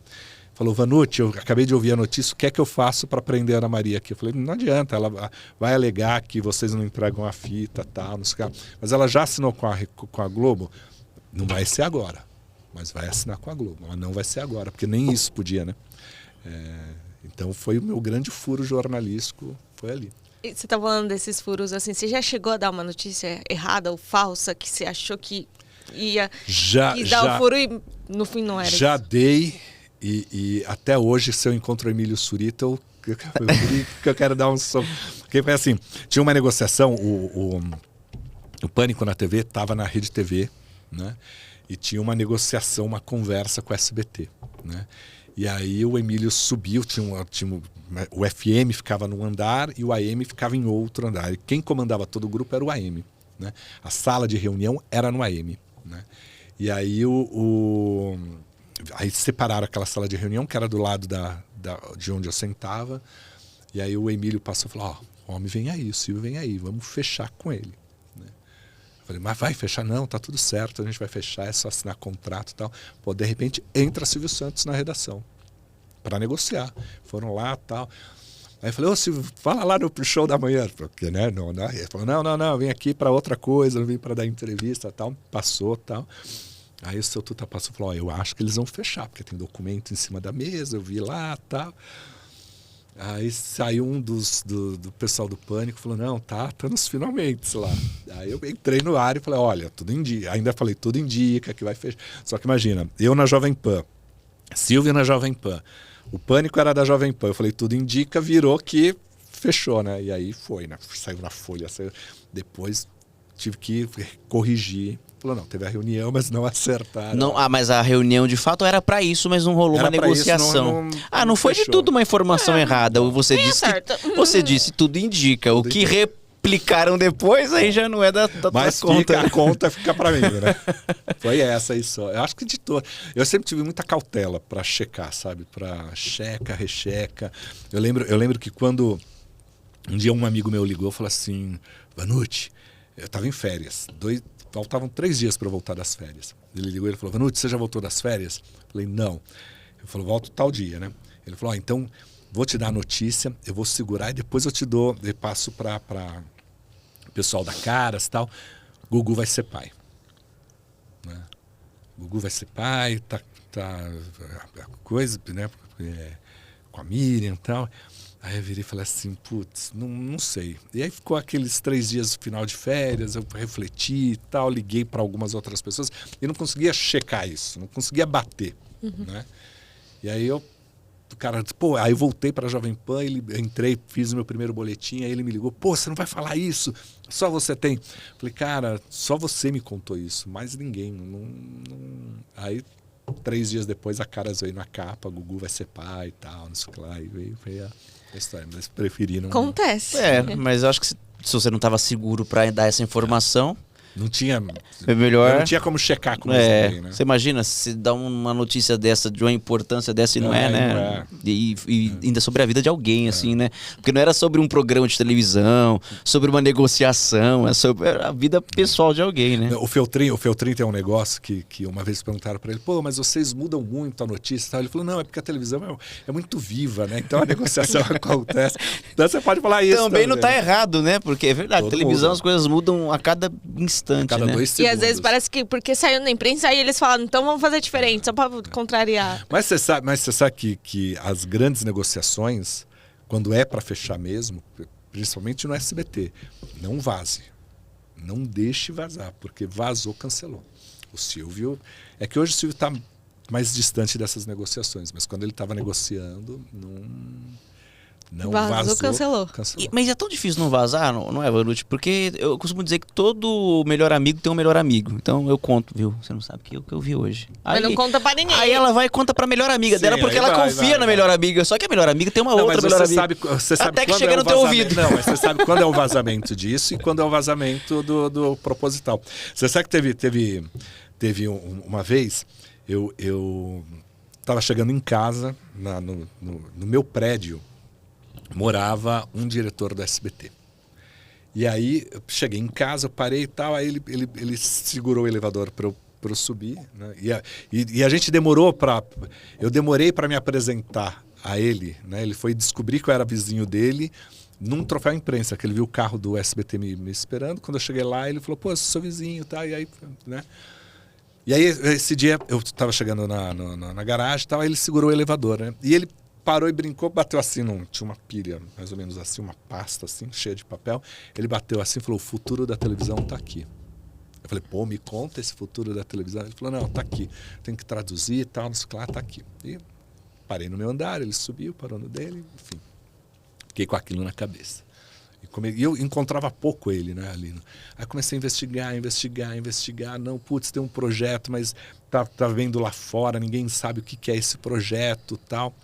falou, Vanucci, eu acabei de ouvir a notícia, o que é que eu faço para prender a Ana Maria aqui? Eu falei, não adianta, ela vai alegar que vocês não entregam a fita, tal, não sei o que. Mas ela já assinou com a Globo, não vai ser agora, mas vai assinar com a Globo. Mas não vai ser agora, porque nem isso podia, né? Então foi o meu grande furo jornalístico, foi ali. E você tá falando desses furos, assim, você já chegou a dar uma notícia errada ou falsa, que você achou que ia dar o furo e no fim não era? Já dei. E até hoje, se eu encontro o Emílio Surita, eu quero dar um soco. Porque foi assim, tinha uma negociação, o Pânico na TV estava na Rede TV, né? E tinha uma negociação, uma conversa com o SBT, né? E aí o Emílio subiu, o FM ficava num andar e o AM ficava em outro andar. E quem comandava todo o grupo era o AM, né? A sala de reunião era no AM, né? E aí aí separaram aquela sala de reunião, que era do lado de onde eu sentava. E aí o Emílio passou e falou, o homem vem aí, o Silvio vem aí, vamos fechar com ele. Né? Eu falei, mas vai fechar? Não, tá tudo certo, a gente vai fechar, é só assinar contrato e tal. Pô, de repente entra Silvio Santos na redação para negociar. Foram lá e tal. Aí eu falei, Silvio, fala lá no show da manhã. Porque, né? Ele falou, não, vem aqui para outra coisa, não vim para dar entrevista e tal. Passou e tal. Aí o seu Tuta passou e falou, eu acho que eles vão fechar, porque tem documento em cima da mesa, eu vi lá e tal. Aí saiu um do pessoal do Pânico e falou, não, tá nos finalmente lá. Aí eu entrei no ar e falei, olha, tudo indica. Ainda falei, tudo indica que vai fechar. Só que imagina, eu na Jovem Pan, Silvio na Jovem Pan, o Pânico era da Jovem Pan. Eu falei, tudo indica, virou que fechou, né? E aí foi, né? Saiu na Folha. Depois tive que corrigir. Falou, não, teve a reunião, mas não acertaram. Não, mas a reunião de fato era para isso, mas não rolou uma negociação. Não foi fechou. De tudo uma informação errada. Você disse que, você disse tudo indica. Tudo o que replicaram depois aí já não é da mas conta. A conta fica para mim, né? Foi essa aí só. Eu acho que editor. Eu sempre tive muita cautela para checar, sabe? Para checa, recheca. Eu lembro que quando um dia um amigo meu ligou e falou assim, Vanucci, eu estava em férias, faltavam 3 dias para eu voltar das férias. Ele ligou e falou, Vanucci, você já voltou das férias? Eu falei, não. Ele falou, volto tal dia, né? Ele falou, então vou te dar a notícia, eu vou segurar e depois eu te dou, eu passo para o pessoal da Caras e tal. Gugu vai ser pai. Né? Gugu vai ser pai, tá coisa, né? Com a Miriam e tal. Aí eu virei e falei assim, putz, não sei. E aí ficou aqueles 3 dias do final de férias, eu refleti e tal, liguei para algumas outras pessoas e não conseguia checar isso, não conseguia bater, né? E aí o cara disse, pô, aí eu voltei para a Jovem Pan, entrei, fiz o meu primeiro boletim, aí ele me ligou, pô, você não vai falar isso, só você tem. Falei, cara, só você me contou isso, mais ninguém. Aí 3 dias depois a Caras veio na capa, Gugu vai ser pai e tal, não sei o que lá, e veio a história, mas preferi não... Acontece. Mas eu acho que se você não estava seguro para dar essa informação... Não tinha... É melhor... Não tinha como checar com ninguém, né? Você imagina, se dá uma notícia dessa, de uma importância dessa e não é, né? Não é. E ainda sobre a vida de alguém, assim, né? Porque não era sobre um programa de televisão, sobre uma negociação, é sobre a vida pessoal de alguém, né? O Feltrin tem um negócio que uma vez perguntaram para ele, pô, mas vocês mudam muito a notícia e tal. Ele falou, não, é porque a televisão é muito viva, né? Então a negociação acontece. Então você pode falar isso também. Não tá errado, né? Porque é verdade, a televisão as coisas mudam a cada instante. Cada né? 2 segundos. E às vezes parece que porque saiu na imprensa, aí eles falam, então vamos fazer diferente, só para contrariar. Mas você sabe que as grandes negociações, quando é para fechar mesmo, principalmente no SBT, não vaze. Não deixe vazar, porque vazou, cancelou. O Silvio... É que hoje o Silvio está mais distante dessas negociações, mas quando ele estava negociando, não vazou, cancelou. Mas é tão difícil não vazar, não é, Vanucci? Porque eu costumo dizer que todo melhor amigo tem um melhor amigo. Então eu conto, viu? Você não sabe o que eu vi hoje. Mas não conta pra ninguém. Aí ela vai e conta pra melhor amiga dela, porque ela confia na melhor amiga. Só que a melhor amiga tem uma outra melhor amiga. Você sabe até que chega no teu ouvido. Não, mas você sabe quando é o vazamento disso e quando é o vazamento do proposital. Você sabe que teve uma vez, eu estava chegando em casa, no meu prédio, morava um diretor do SBT. E aí eu cheguei em casa, eu parei e tal, aí ele segurou o elevador para eu subir, né? E a gente eu demorei para me apresentar a ele, né? Ele foi descobrir que eu era vizinho dele num troféu imprensa, que ele viu o carro do SBT me esperando. Quando eu cheguei lá, ele falou, pô, eu sou vizinho, tá? E aí, né? E aí esse dia eu estava chegando na garagem e tal, aí ele segurou o elevador, né? E ele parou e brincou, bateu assim, tinha uma pilha, mais ou menos assim, uma pasta assim, cheia de papel. Ele bateu assim e falou, o futuro da televisão tá aqui. Eu falei, pô, me conta esse futuro da televisão. Ele falou, não, tá aqui. Tem que traduzir e tal, não sei o que lá, tá aqui. E parei no meu andar, ele subiu, parou no dele, enfim. Fiquei com aquilo na cabeça. E eu encontrava pouco ele, né, ali. Aí comecei a investigar. Não, putz, tem um projeto, mas tá vendo lá fora, ninguém sabe o que é esse projeto e tal.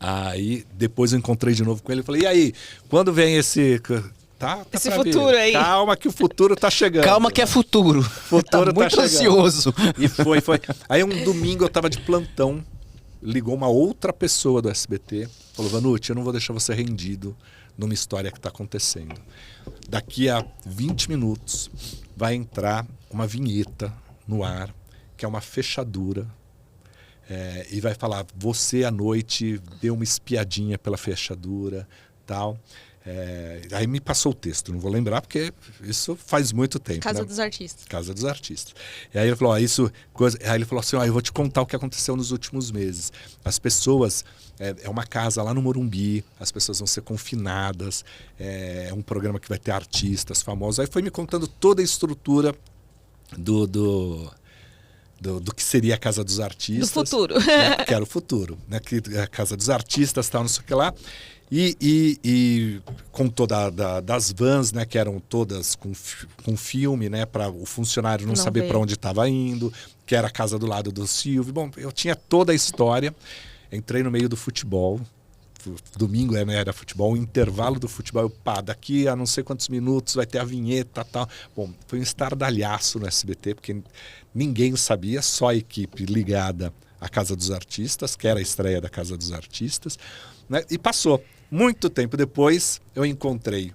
Aí, depois eu encontrei de novo com ele e falei, e aí, quando vem esse futuro aí? Calma que o futuro tá chegando. Calma que é futuro. Futuro tá muito ansioso. E foi. Aí um domingo eu tava de plantão, ligou uma outra pessoa do SBT, falou, Vanucci, eu não vou deixar você rendido numa história que tá acontecendo. Daqui a 20 minutos vai entrar uma vinheta no ar, que é uma fechadura, e vai falar, você à noite deu uma espiadinha pela fechadura, tal. Aí me passou o texto, não vou lembrar porque isso faz muito tempo. Casa né? dos Artistas. Casa dos Artistas. E aí ele falou, aí ele falou assim, eu vou te contar o que aconteceu nos últimos meses. As pessoas, é uma casa lá no Morumbi, as pessoas vão ser confinadas, é um programa que vai ter artistas famosos. Aí foi me contando toda a estrutura do que seria a Casa dos Artistas. Do futuro. Né, que era o futuro. Né, que a Casa dos Artistas, tal, não sei o que lá. E com toda das vans, né, que eram todas com filme, né, para o funcionário não saber para onde estava indo, que era a casa do lado do Silvio. Bom, eu tinha toda a história. Entrei no meio do futebol. Domingo era futebol, o intervalo do futebol, daqui a não sei quantos minutos vai ter a vinheta, tal. Bom, foi um estardalhaço no SBT, porque ninguém sabia, só a equipe ligada à Casa dos Artistas, que era a estreia da Casa dos Artistas, né? E passou. Muito tempo depois, eu encontrei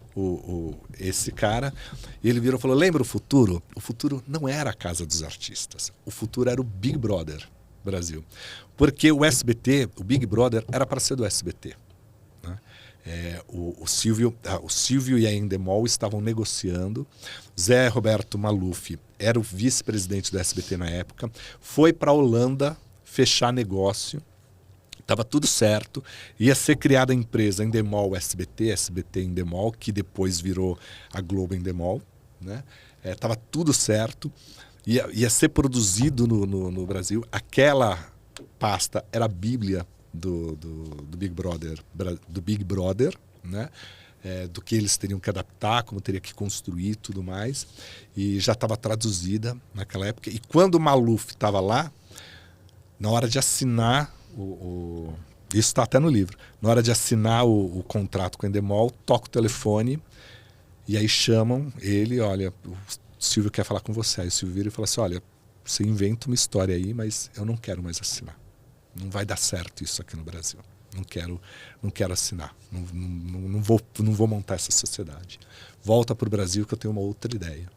esse cara e ele virou e falou, lembra o futuro? O futuro não era a Casa dos Artistas, o futuro era o Big Brother Brasil. Porque o SBT, o Big Brother, era para ser do SBT. Né? O Silvio e a Endemol estavam negociando. Zé Roberto Maluf era o vice-presidente do SBT na época. Foi para a Holanda fechar negócio. Estava tudo certo. Ia ser criada a empresa Endemol SBT, SBT Endemol, que depois virou a Globo Endemol. Né? Estava tudo certo. Ia ser produzido no Brasil. Aquela pasta era a Bíblia do Big Brother, né? Do que eles teriam que adaptar, como teria que construir, tudo mais. E já estava traduzida naquela época. E quando o Maluf estava lá, na hora de assinar isso está até no livro. Na hora de assinar o contrato com a Endemol, toca o telefone e aí chamam ele, olha, o Silvio quer falar com você. Aí o Silvio vira e fala assim, olha, você inventa uma história aí, mas eu não quero mais assinar. Não vai dar certo isso aqui no Brasil. Não quero assinar. Não vou montar essa sociedade. Volta para o Brasil que eu tenho uma outra ideia.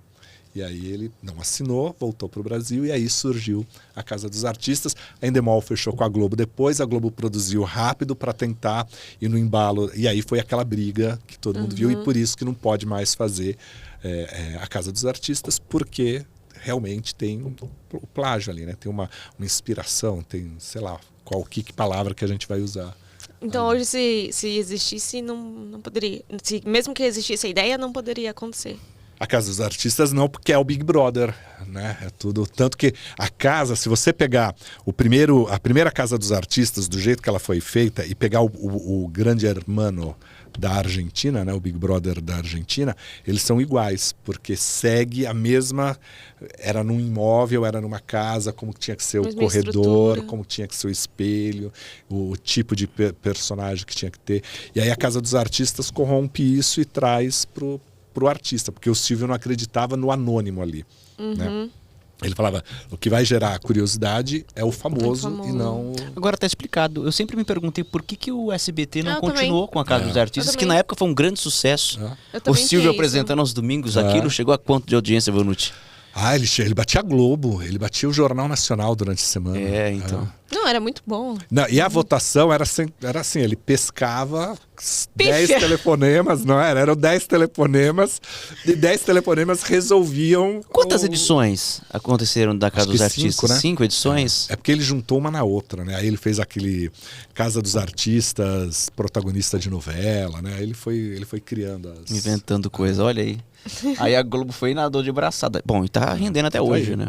E aí ele não assinou, voltou para o Brasil e aí surgiu a Casa dos Artistas. A Endemol fechou com a Globo depois, a Globo produziu rápido para tentar ir no embalo. E aí foi aquela briga que todo mundo viu e por isso que não pode mais fazer a Casa dos Artistas, porque realmente tem o plágio ali, né? Tem uma inspiração, tem, sei lá, que palavra que a gente vai usar. Então hoje se existisse, não poderia. Mesmo que existisse a ideia, não poderia acontecer. A Casa dos Artistas não, porque é o Big Brother, né? É tudo. Tanto que a casa, se você pegar a primeira Casa dos Artistas, do jeito que ela foi feita, e pegar o Grande Hermano da Argentina, né? O Big Brother da Argentina, eles são iguais, porque segue a mesma. Era num imóvel, era numa casa, como tinha que ser o corredor, como tinha que ser o espelho, o tipo de personagem que tinha que ter. E aí a Casa dos Artistas corrompe isso e traz pro artista, porque o Silvio não acreditava no anônimo ali. Né? Ele falava, o que vai gerar curiosidade é o famoso e não... Agora tá explicado. Eu sempre me perguntei por que o SBT não continuou com a Casa dos Artistas, que na época foi um grande sucesso. O Silvio apresentando aos domingos aquilo, chegou a quanto de audiência, Vanucci? Ele batia a Globo, ele batia o Jornal Nacional durante a semana. Então. Não, era muito bom. Não, e a votação era assim, ele pescava 10 telefonemas, não era? Eram 10 telefonemas, e 10 telefonemas resolviam... Quantas edições aconteceram da Casa dos Artistas? 5, né? 5 edições? É porque ele juntou uma na outra, né? Aí ele fez aquele Casa dos Artistas, protagonista de novela, né? Aí ele foi criando inventando coisa, olha aí. Aí a Globo foi e nadou de braçada. Bom, e tá rendendo até hoje, né?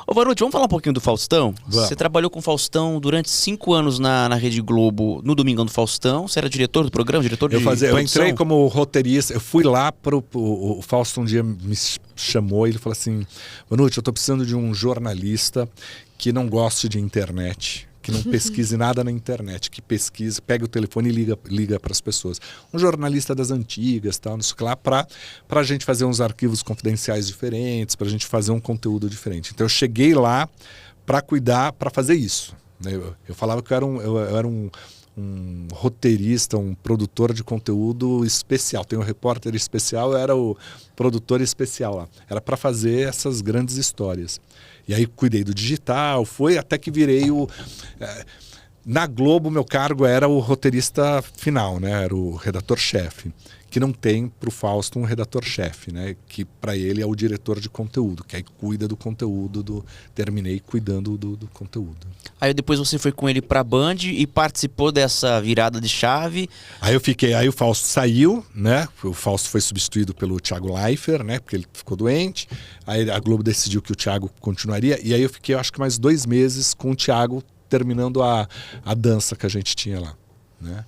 Ô Vanucci, vamos falar um pouquinho do Faustão? Você trabalhou com o Faustão durante 5 anos na Rede Globo, no Domingão do Faustão. Você era diretor do programa, diretor de produção? Eu entrei como roteirista. Eu fui lá o Fausto um dia me chamou e ele falou assim, Vanucci, eu tô precisando de um jornalista que não goste de internet, que não pesquise nada na internet, que pesquise, pega o telefone e liga para as pessoas. Um jornalista das antigas, tal, não sei o que lá, para a gente fazer uns arquivos confidenciais diferentes, para a gente fazer um conteúdo diferente. Então eu cheguei lá para cuidar, para fazer isso. Eu falava que eu era um roteirista, um produtor de conteúdo especial. Tem um repórter especial, eu era o produtor especial lá. Era para fazer essas grandes histórias. E aí cuidei do digital, foi até que virei Na Globo, meu cargo era o roteirista final, né? Era o redator-chefe, que não tem para o Fausto um redator-chefe, né? Que para ele é o diretor de conteúdo, que aí cuida do conteúdo, terminei cuidando do conteúdo. Aí depois você foi com ele para a Band e participou dessa virada de chave. Aí o Fausto saiu, né? O Fausto foi substituído pelo Thiago Leifert, né? Porque ele ficou doente. Aí a Globo decidiu que o Thiago continuaria, e aí eu fiquei, acho que mais 2 meses com o Thiago, terminando a dança que a gente tinha lá, né?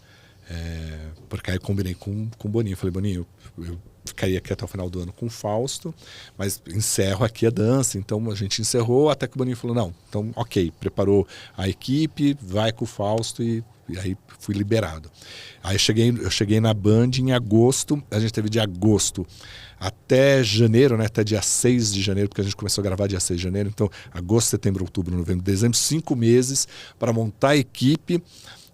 Porque aí eu combinei com o Boninho. Falei, Boninho, eu ficaria aqui até o final do ano com o Fausto, mas encerro aqui a dança. Então a gente encerrou, até que o Boninho falou, não, então ok, preparou a equipe, vai com o Fausto, e aí fui liberado. Aí eu cheguei na Band em agosto, a gente teve de agosto até janeiro, né, até dia 6 de janeiro, porque a gente começou a gravar dia 6 de janeiro, então agosto, setembro, outubro, novembro, dezembro, 5 meses para montar a equipe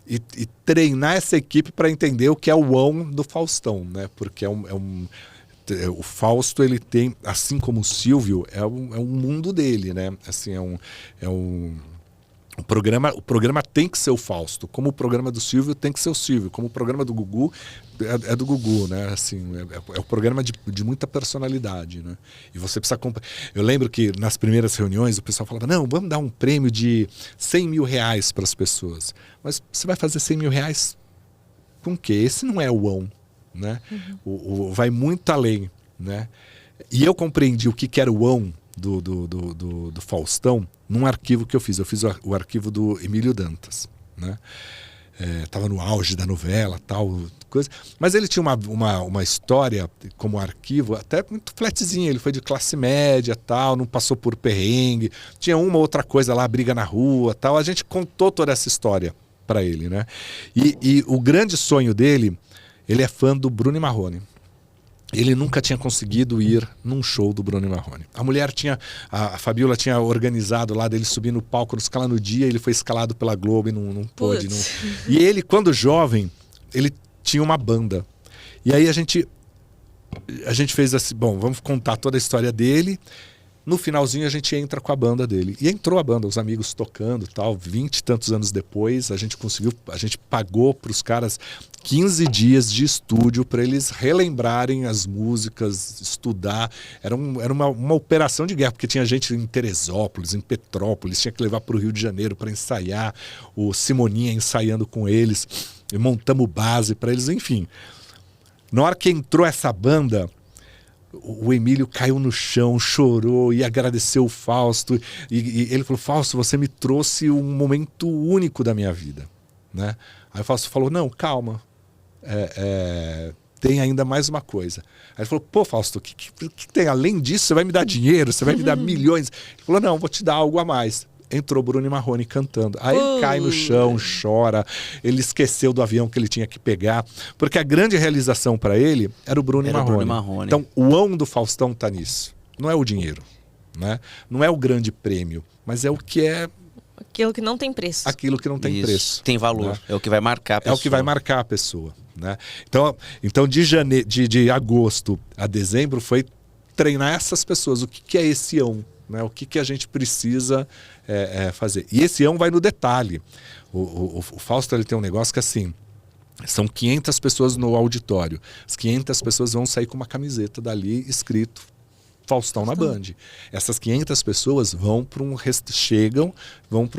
e treinar essa equipe para entender o que é o on do Faustão, né? Porque o Fausto, ele tem, assim como o Silvio, é um mundo dele, né? Assim, o programa tem que ser o Fausto, como o programa do Silvio tem que ser o Silvio, como o programa do Gugu é do Gugu, né? Assim, é um programa de muita personalidade, né? E você precisa Eu lembro que nas primeiras reuniões o pessoal falava, não, vamos dar um prêmio de 100 mil reais para as pessoas. Mas você vai fazer 100 mil reais com o quê? Esse não é o on, né? Vai muito além, né? E eu compreendi o que era o on do Faustão num arquivo que eu fiz. Eu fiz o arquivo do Emílio Dantas, né? Tava no auge da novela, tal coisa, mas ele tinha uma história como arquivo até muito flatzinha. Ele foi de classe média, tal, não passou por perrengue, tinha uma outra coisa lá, briga na rua, tal. A gente contou toda essa história para ele, né? E o grande sonho dele, ele é fã do Bruno e Marrone. Ele nunca tinha conseguido ir num show do Bruno e Marrone. A Fabiola tinha organizado lá dele subir no palco, escalar no dia, ele foi escalado pela Globo e não pôde. E ele, quando jovem, ele tinha uma banda. E aí a gente fez assim, bom, vamos contar toda a história dele. No finalzinho a gente entra com a banda dele. E entrou a banda, os amigos tocando, tal, 20 e tantos anos depois, a gente pagou para os caras 15 dias de estúdio para eles relembrarem as músicas, estudar. Era uma operação de guerra, porque tinha gente em Teresópolis, em Petrópolis, tinha que levar para o Rio de Janeiro para ensaiar, o Simoninha ensaiando com eles, e montamos base para eles, enfim. Na hora que entrou essa banda, o Emílio caiu no chão, chorou e agradeceu o Fausto. E ele falou, Fausto, você me trouxe um momento único da minha vida, né? Aí o Fausto falou, não, calma, tem ainda mais uma coisa. Aí ele falou, pô, Fausto, o que tem? Além disso, você vai me dar dinheiro, você vai me dar milhões. Ele falou, não, vou te dar algo a mais. Entrou Bruno e Marrone cantando. Aí ele cai no chão, chora. Ele esqueceu do avião que ele tinha que pegar. Porque a grande realização para ele era o Bruno e Marrone. Então, o on do Faustão tá nisso. Não é o dinheiro, né? Não é o grande prêmio, mas é o que é... Aquilo que não tem preço. Aquilo que não tem preço. Tem valor. Né? É o que vai marcar a pessoa. É o que vai marcar a pessoa, né? Então de agosto a dezembro foi treinar essas pessoas. O que é esse on? Né? O que a gente precisa fazer. E esse on vai no detalhe. O Fausto, ele tem um negócio que assim, são 500 pessoas no auditório. As 500 pessoas vão sair com uma camiseta dali escrito Faustão na Band. Essas 500 pessoas vão para um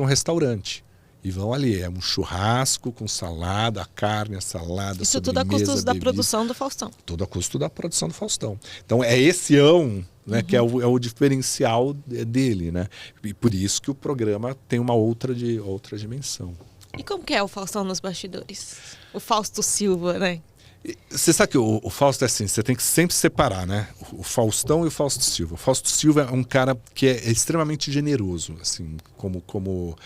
restaurante. E vão ali, é um churrasco com salada, a carne, a salada, isso tudo a custo da produção do Faustão. Tudo a custo da produção do Faustão. Então é esse on, né, que é o diferencial dele, né? E por isso que o programa tem uma outra dimensão. E como que é o Faustão nos bastidores? O Fausto Silva, né? Você sabe que o Fausto é assim, você tem que sempre separar, né? O Faustão e o Fausto Silva. O Fausto Silva é um cara que é extremamente generoso, assim, com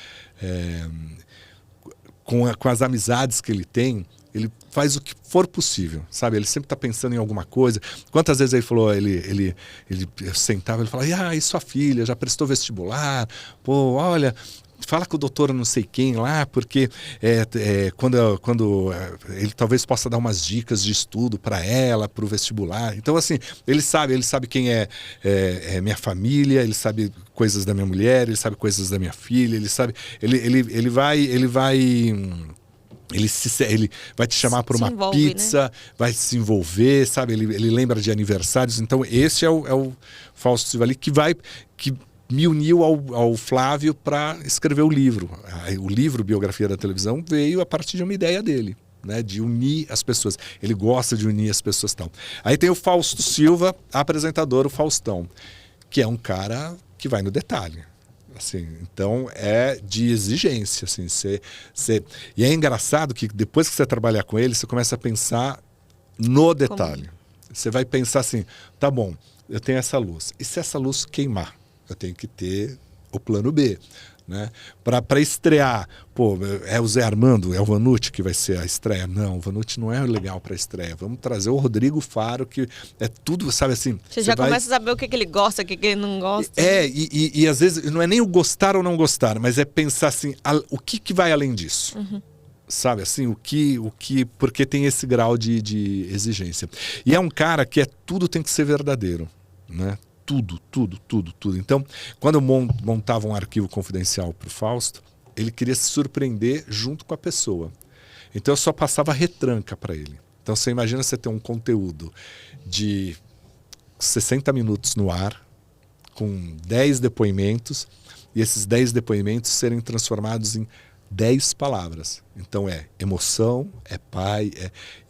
as amizades que ele tem, ele faz o que for possível, sabe? Ele sempre está pensando em alguma coisa. Quantas vezes ele falou, ele sentava, ele falava, e sua filha já prestou vestibular? Pô, olha, fala com o doutor não sei quem lá, porque quando ele talvez possa dar umas dicas de estudo para ela, para o vestibular. Então, assim, ele sabe quem é minha família, ele sabe coisas da minha mulher, ele sabe coisas da minha filha, ele sabe, ele vai te chamar para uma pizza, né? Vai se envolver, sabe? Ele lembra de aniversários. Então, esse é o Fausto Silva ali que me uniu ao Flávio para escrever o livro. O livro Biografia da Televisão veio a partir de uma ideia dele, né? De unir as pessoas. Ele gosta de unir as pessoas. Tal. Aí tem o Fausto Silva, apresentador, o Faustão, que é um cara que vai no detalhe. Assim, então é de exigência. Assim, e é engraçado que depois que você trabalhar com ele, você começa a pensar no detalhe. Você vai pensar assim, tá bom, eu tenho essa luz. E se essa luz queimar? Eu tenho que ter o plano B, né? Para estrear, é o Zé Armando, é o Vanucci que vai ser a estreia? Não, o Vanucci não é legal para estreia. Vamos trazer o Rodrigo Faro, que é tudo, sabe assim... Você já começa a saber o que ele gosta, o que ele não gosta. E às vezes não é nem o gostar ou não gostar, mas é pensar assim, o que vai além disso? Uhum. Sabe, assim, porque tem esse grau de exigência. E é um cara que tudo tem que ser verdadeiro, né? Tudo. Então, quando eu montava um arquivo confidencial para o Fausto, ele queria se surpreender junto com a pessoa. Então, eu só passava retranca para ele. Então, você imagina você ter um conteúdo de 60 minutos no ar, com 10 depoimentos, e esses 10 depoimentos serem transformados em 10 palavras. Então, é emoção, é pai,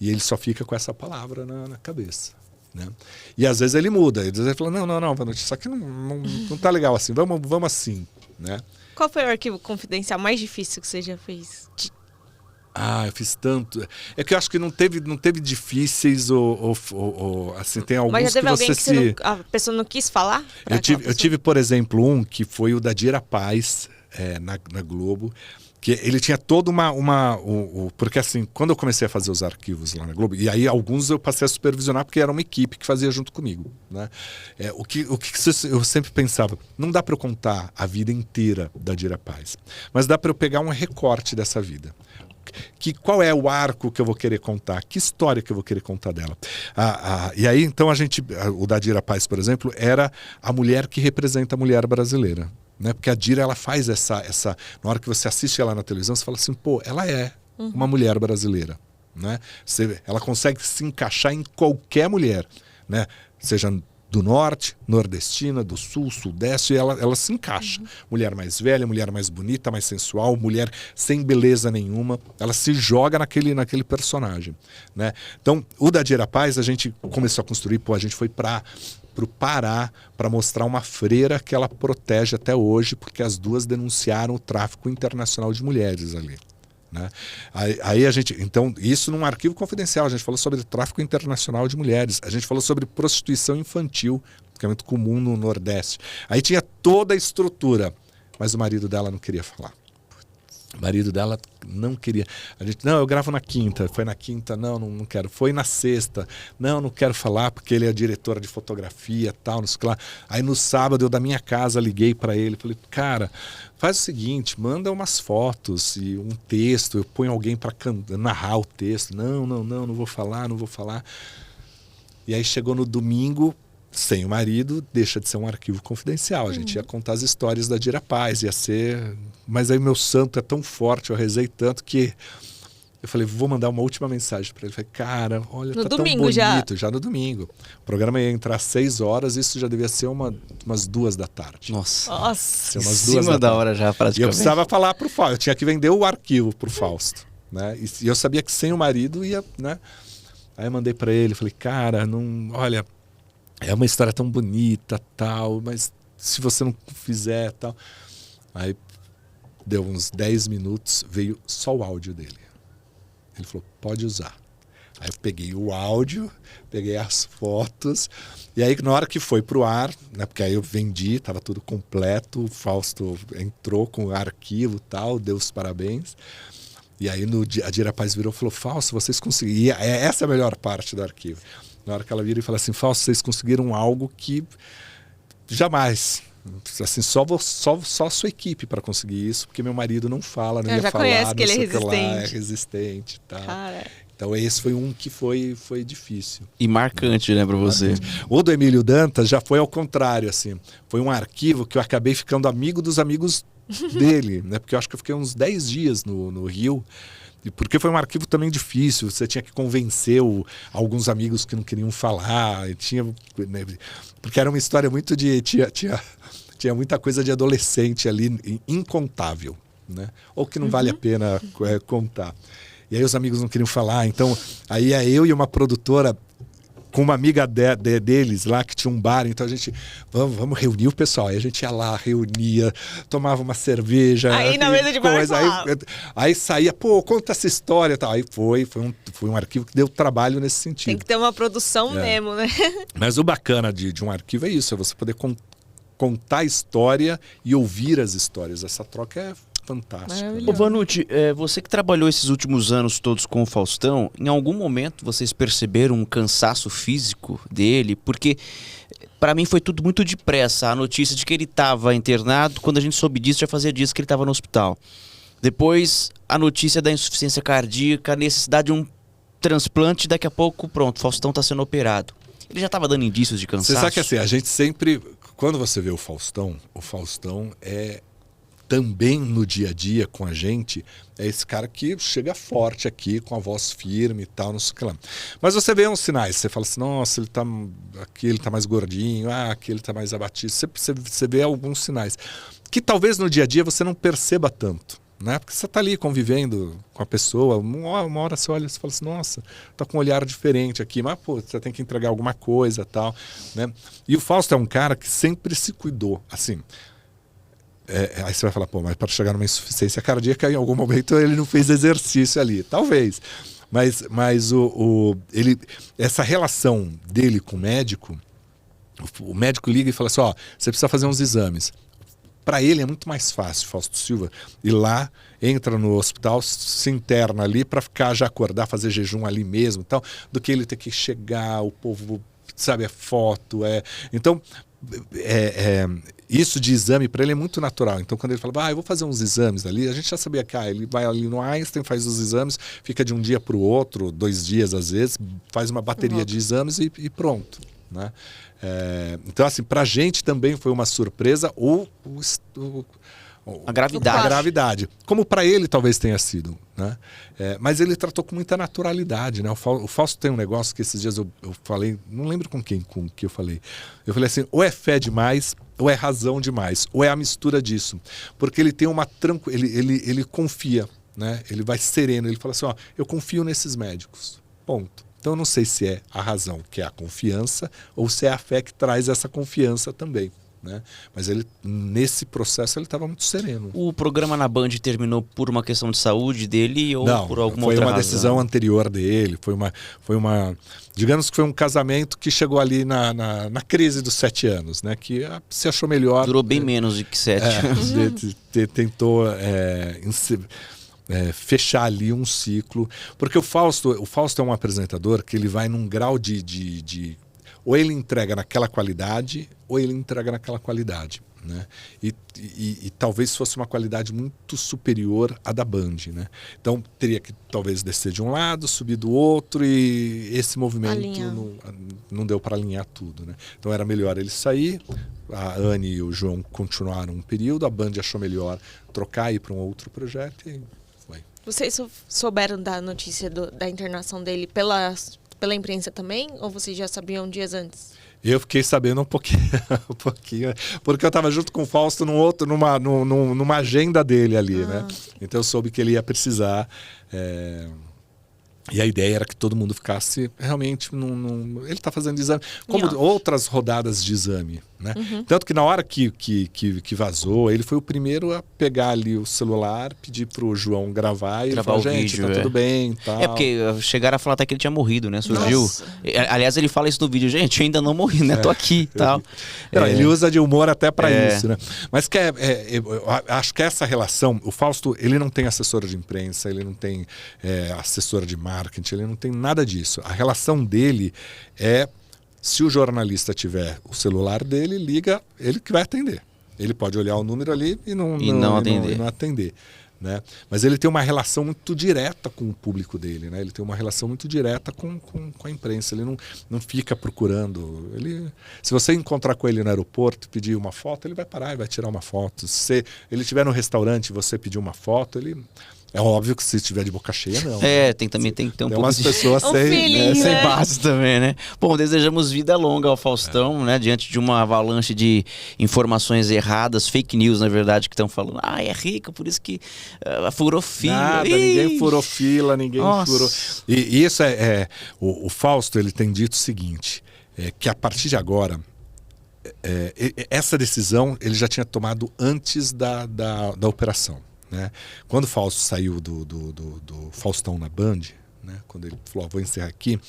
e ele só fica com essa palavra na cabeça. Né? E às vezes ele muda, às vezes ele fala, não, Vanucci, isso aqui não tá legal assim, vamos assim, né? Qual foi o arquivo confidencial mais difícil que você já fez? Eu fiz tanto. É que eu acho que não teve difíceis ou assim, tem alguns. Mas já teve que alguém você que a pessoa não quis falar? Eu tive, por exemplo, um que foi o da Dira Paz, na Globo, que ele tinha toda porque assim, quando eu comecei a fazer os arquivos lá na Globo, e aí alguns eu passei a supervisionar porque era uma equipe que fazia junto comigo, né? O que eu sempre pensava, não dá para eu contar a vida inteira da Dira Paz, mas dá para eu pegar um recorte dessa vida. Qual é o arco que eu vou querer contar? Que história que eu vou querer contar dela? E aí, então, o da Dira Paz, por exemplo, era a mulher que representa a mulher brasileira. Né? Porque a Dira, ela faz essa... Na hora que você assiste ela na televisão, você fala assim, ela é uma mulher brasileira. Né? Ela consegue se encaixar em qualquer mulher. Né? Seja do norte, nordestina, do sul, sudeste, ela se encaixa. Mulher mais velha, mulher mais bonita, mais sensual, mulher sem beleza nenhuma. Ela se joga naquele personagem. Né? Então, o da Dira Paz, a gente começou a construir, a gente foi para o Pará para mostrar uma freira que ela protege até hoje, porque as duas denunciaram o tráfico internacional de mulheres ali. Né? Aí a gente, então, isso num arquivo confidencial, a gente falou sobre tráfico internacional de mulheres, a gente falou sobre prostituição infantil, que é muito comum no Nordeste. Aí tinha toda a estrutura, mas o marido dela não queria falar. O marido dela não queria. A gente, eu gravo na quinta. Foi na quinta, não quero. Foi na sexta, não quero falar porque ele é diretora de fotografia, tal, não sei o que lá. Aí no sábado eu da minha casa liguei para ele, falei, cara, faz o seguinte, manda umas fotos e um texto, eu ponho alguém para narrar o texto. Não vou falar. E aí chegou no domingo, sem o marido, deixa de ser um arquivo confidencial. A gente ia contar as histórias da Dira Paz, ia ser... Mas aí meu santo é tão forte, eu rezei tanto que eu falei, vou mandar uma última mensagem para ele. Eu falei, cara, olha, tá tão bonito. Já no domingo. O programa ia entrar às 6 horas, isso já devia ser umas 2 da tarde. Nossa. Umas em cima da hora já, praticamente. E eu precisava falar pro Fausto, eu tinha que vender o arquivo pro Fausto. Né? E eu sabia que sem o marido ia... Né? Aí eu mandei para ele, falei, cara, olha... É uma história tão bonita, tal, mas se você não fizer, tal... Aí deu uns 10 minutos, veio só o áudio dele. Ele falou, pode usar. Aí eu peguei o áudio, peguei as fotos, e aí na hora que foi pro ar, né, porque aí eu vendi, estava tudo completo, o Fausto entrou com o arquivo, tal, deu os parabéns. E aí a Dira Paz virou e falou, Fausto, vocês conseguiram... Essa é a melhor parte do arquivo. Na hora que ela vira e fala assim, Fausto, vocês conseguiram algo que jamais, assim, só a sua equipe para conseguir isso, porque meu marido não fala, não ia já falar, conhece que ele é resistente. resistente. É resistente, tá? Cara. Então esse foi um que foi difícil. E marcante, né, para você. O do Emílio Dantas já foi ao contrário, assim. Foi um arquivo que eu acabei ficando amigo dos amigos dele, né? Porque eu acho que eu fiquei uns 10 dias no Rio. Porque foi um arquivo também difícil, você tinha que convencer alguns amigos que não queriam falar, né? Porque era uma história muito de... Tinha muita coisa de adolescente ali, incontável, né? Ou que não vale a pena contar. E aí os amigos não queriam falar, então aí eu e uma produtora com uma amiga deles lá que tinha um bar, então a gente, vamos reunir o pessoal. Aí a gente ia lá, reunia, tomava uma cerveja. Aí na mesa de bar. Aí saía, pô, conta essa história e tal. Aí foi um arquivo que deu trabalho nesse sentido. Tem que ter uma produção mesmo, né? Mas o bacana de um arquivo é isso, é você poder contar a história e ouvir as histórias. Essa troca é fantástica. Ô Vanucci, você que trabalhou esses últimos anos todos com o Faustão, em algum momento vocês perceberam um cansaço físico dele? Porque para mim foi tudo muito depressa. A notícia de que ele estava internado, quando a gente soube disso, já fazia dias que ele estava no hospital. Depois a notícia da insuficiência cardíaca, a necessidade de um transplante, daqui a pouco pronto, Faustão está sendo operado. Ele já estava dando indícios de cansaço? Você sabe que assim, a gente sempre, quando você vê o Faustão é também no dia a dia com a gente, é esse cara que chega forte aqui, com a voz firme e tal, não sei o que lá. Mas você vê uns sinais, você fala assim, nossa, aqui ele tá mais gordinho, aqui ele tá mais abatido. Você vê alguns sinais que talvez no dia a dia você não perceba tanto, né? Porque você tá ali convivendo com a pessoa, uma hora você olha e fala assim, nossa, tá com um olhar diferente aqui, mas pô, você tem que entregar alguma coisa e tal, né? E o Fausto é um cara que sempre se cuidou, assim. Aí você vai falar, pô, mas para chegar numa insuficiência cardíaca, em algum momento ele não fez exercício ali. Talvez. Mas essa relação dele com o médico liga e fala assim, ó, você precisa fazer uns exames. Para ele é muito mais fácil, Fausto Silva, ir lá, entra no hospital, se interna ali para ficar, já acordar, fazer jejum ali mesmo, tal, do que ele ter que chegar, o povo, sabe, foto. Então, isso de exame para ele é muito natural. Então quando ele fala, eu vou fazer uns exames ali, a gente já sabia que ele vai ali no Einstein, faz os exames, fica de um dia para o outro, 2 dias às vezes, faz uma bateria de exames e pronto, né? Então assim, pra gente também foi uma surpresa a gravidade. Como para ele talvez tenha sido, né? Mas ele tratou com muita naturalidade, né? O Fausto tem um negócio que esses dias eu falei, não lembro com que eu falei. Eu falei assim, ou é fé demais, ou é razão demais, ou é a mistura disso. Porque ele tem ele confia, né? Ele vai sereno, ele fala assim, ó, eu confio nesses médicos, ponto. Então eu não sei se é a razão, que é a confiança, ou se é a fé que traz essa confiança também, né? Mas ele, nesse processo, ele estava muito sereno. O programa na Band terminou por uma questão de saúde dele ou não, por alguma outra razão? Foi uma decisão anterior dele, foi uma digamos que foi um casamento que chegou ali na crise dos 7 anos, né? Que se achou melhor. Durou bem menos de que 7 anos. Tentou fechar ali um ciclo, porque o Fausto é um apresentador que ele vai num grau de ou ele entrega naquela qualidade ou ele entrega naquela qualidade, né? E talvez fosse uma qualidade muito superior à da Band, né? Então teria que talvez descer de um lado, subir do outro, e esse movimento não deu para alinhar tudo, né? Então era melhor ele sair, a Anne e o João continuaram um período, a Band achou melhor trocar e ir para um outro projeto e foi. Vocês souberam da notícia da internação dele pela imprensa também? Ou vocês já sabiam dias antes? Eu fiquei sabendo um pouquinho, porque eu estava junto com o Fausto numa agenda dele ali, né? Então eu soube que ele ia precisar. E a ideia era que todo mundo ficasse realmente ele está fazendo exame, como outras rodadas de exame, né? Tanto que na hora que vazou, ele foi o primeiro a pegar ali o celular, pedir pro João gravar e falar, gente, vídeo, tá tudo bem, tal. Porque chegaram a falar até que ele tinha morrido, né? Surgiu. Aliás, ele fala isso no vídeo, gente, eu ainda não morri, né? Tô aqui, tal. Ele usa de humor até para isso, né? Mas eu acho que essa relação, o Fausto, ele não tem assessor de imprensa, ele não tem assessor de marketing, ele não tem nada disso. A relação dele se o jornalista tiver o celular dele, liga, ele que vai atender. Ele pode olhar o número ali e não atender. Né? Mas ele tem uma relação muito direta com o público dele, né? Ele tem uma relação muito direta com a imprensa. Ele não fica procurando. Se você encontrar com ele no aeroporto e pedir uma foto, ele vai parar e vai tirar uma foto. Se ele estiver no restaurante e você pedir uma foto, ele... É óbvio que se estiver de boca cheia, não. Tem que ter um pouco umas pessoas sem base também, né? Bom, desejamos vida longa ao Faustão, né? Diante de uma avalanche de informações erradas, fake news, na verdade, que estão falando, é rico, por isso que furou fila. Ninguém furou fila, ninguém furou... E isso o Fausto, ele tem dito o seguinte, que a partir de agora, essa decisão ele já tinha tomado antes da operação. Né? Quando o Fausto saiu do Faustão na Band, né? Quando ele falou, vou encerrar aqui,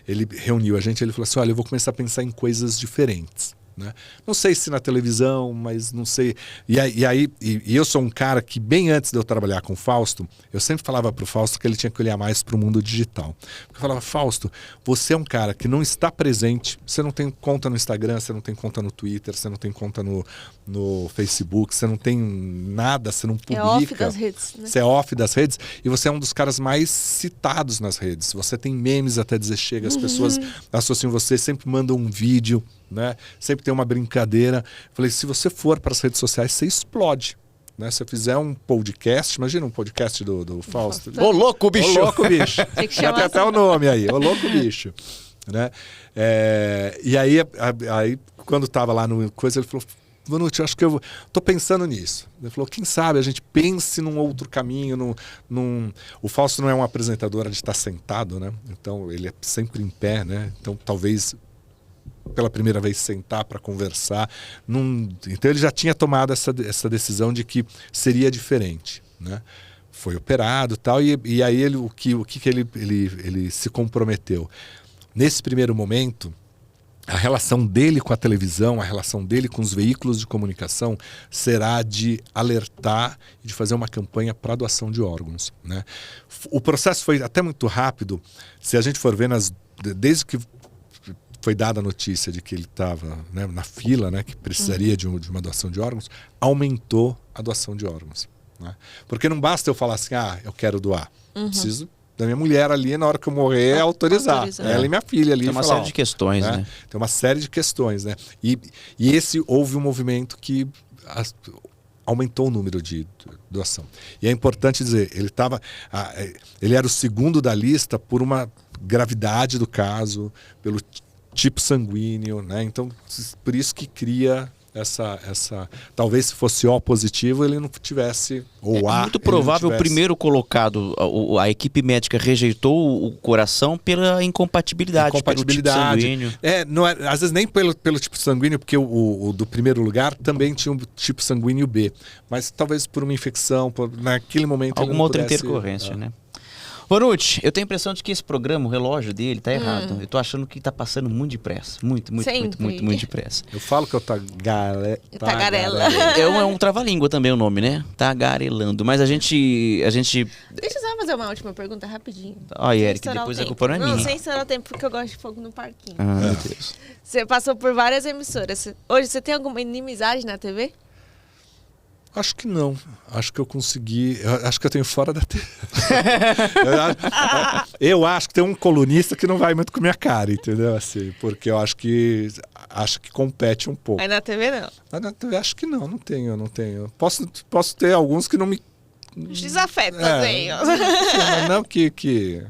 ele reuniu a gente, ele falou assim, olha, eu vou começar a pensar em coisas diferentes. Né? Não sei se na televisão, mas não sei. E eu sou um cara que, bem antes de eu trabalhar com o Fausto, eu sempre falava para o Fausto que ele tinha que olhar mais para o mundo digital. Eu falava, Fausto, você é um cara que não está presente, você não tem conta no Instagram, você não tem conta no Twitter, você não tem conta no Facebook, você não tem nada, você não publica. É off das redes, né? Você é off das redes e você é um dos caras mais citados nas redes. Você tem memes até dizer chega, as pessoas associam você, sempre mandam um vídeo, né? Sempre tem uma brincadeira. Falei, se você for para as redes sociais, você explode. Né? Se eu fizer um podcast, imagina um podcast do Fausto. Ô louco, bicho! Ô louco, bicho! Tem que chamar tem até o nome aí, ô louco, bicho. Né? E aí, quando estava lá no coisa, ele falou, Vanucci, acho que eu tô pensando nisso. Ele falou, quem sabe a gente pense num outro caminho, O Fausto não é um apresentador de estar sentado, né? Então ele é sempre em pé, né? Então talvez pela primeira vez sentar para conversar. Então ele já tinha tomado essa decisão de que seria diferente, né? Foi operado e tal, e aí o que ele se comprometeu. Nesse primeiro momento, a relação dele com a televisão, a relação dele com os veículos de comunicação será de alertar e de fazer uma campanha para doação de órgãos, né? O processo foi até muito rápido. Se a gente for ver, desde que foi dada a notícia de que ele estava, né, na fila, né, que precisaria de uma doação de órgãos, aumentou a doação de órgãos. Né? Porque não basta eu falar assim, eu quero doar. Preciso da minha mulher ali, na hora que eu morrer, autorizar. Ela e minha filha ali. Tem uma série de questões, né? Tem uma série de questões, né? E houve um movimento que aumentou o número de doação. E é importante dizer, ele era o segundo da lista por uma gravidade do caso, pelo tipo sanguíneo, né? Então, por isso que cria essa talvez se fosse O positivo, ele não tivesse, ou A. É muito provável o primeiro colocado, a equipe médica rejeitou o coração pela incompatibilidade pelo tipo sanguíneo. Às vezes nem pelo tipo sanguíneo, porque o do primeiro lugar também tinha um tipo sanguíneo B, mas talvez por uma infecção, naquele momento alguma outra intercorrência, né? Vanucci, eu tenho a impressão de que esse programa, o relógio dele, tá errado. Eu tô achando que tá passando muito depressa. Muito depressa. Eu falo que eu tagarela. É um trava-língua também o nome, né? Tagarelando. Mas a gente... Deixa eu só fazer uma última pergunta rapidinho. Eric, depois a culpa não é minha. Não, sem estourar o tempo, porque eu gosto de fogo no parquinho. Meu Deus. Você passou por várias emissoras. Hoje você tem alguma inimizade na TV? Acho que não. Acho que eu consegui... Acho que eu tenho fora da TV. Eu acho que tem um colunista que não vai muito com a minha cara, entendeu? Assim, porque eu acho que compete um pouco. Aí na TV não? Na TV acho que não tenho. Posso ter alguns que não me... Desafeto, não que...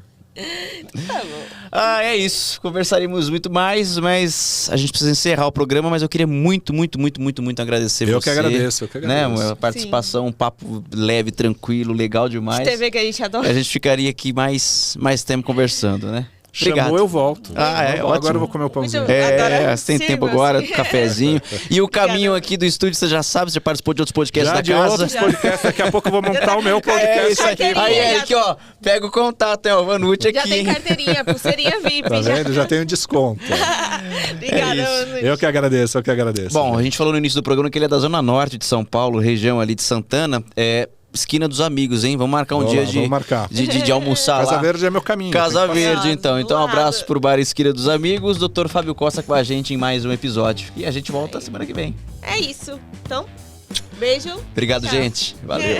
Tá bom. É isso. Conversaremos muito mais, mas a gente precisa encerrar o programa, mas eu queria muito agradecer você. Eu que agradeço. Né? Uma participação, um papo leve, tranquilo, legal demais. TV que a gente adora. A gente ficaria aqui mais tempo conversando, né? Obrigado. Chamou, eu volto. Agora eu vou comer o pãozinho. Você tem tempo agora, cafezinho. E o caminho aqui do estúdio, você já sabe, você já participou de outros podcasts da casa. Outros podcasts, daqui a pouco eu vou montar o meu podcast. Isso aqui. Aí, Eric, pega o contato, o Vanucci aqui. Já tem carteirinha, pulseirinha VIP. Tá vendo? Já tenho desconto. Obrigada, Vanucci. Eu que agradeço. Bom, a gente falou no início do programa que ele é da Zona Norte de São Paulo, região ali de Santana. Esquina dos Amigos, hein? Vamos marcar um dia de almoçar lá. Casa Verde é meu caminho. Casa Verde, então. Então, um abraço pro Bar Esquina dos Amigos. Dr. Fábio Costa com a gente em mais um episódio. E a gente volta semana que vem. É isso. Então, Beijo. Obrigado, Tchau. gente. Valeu.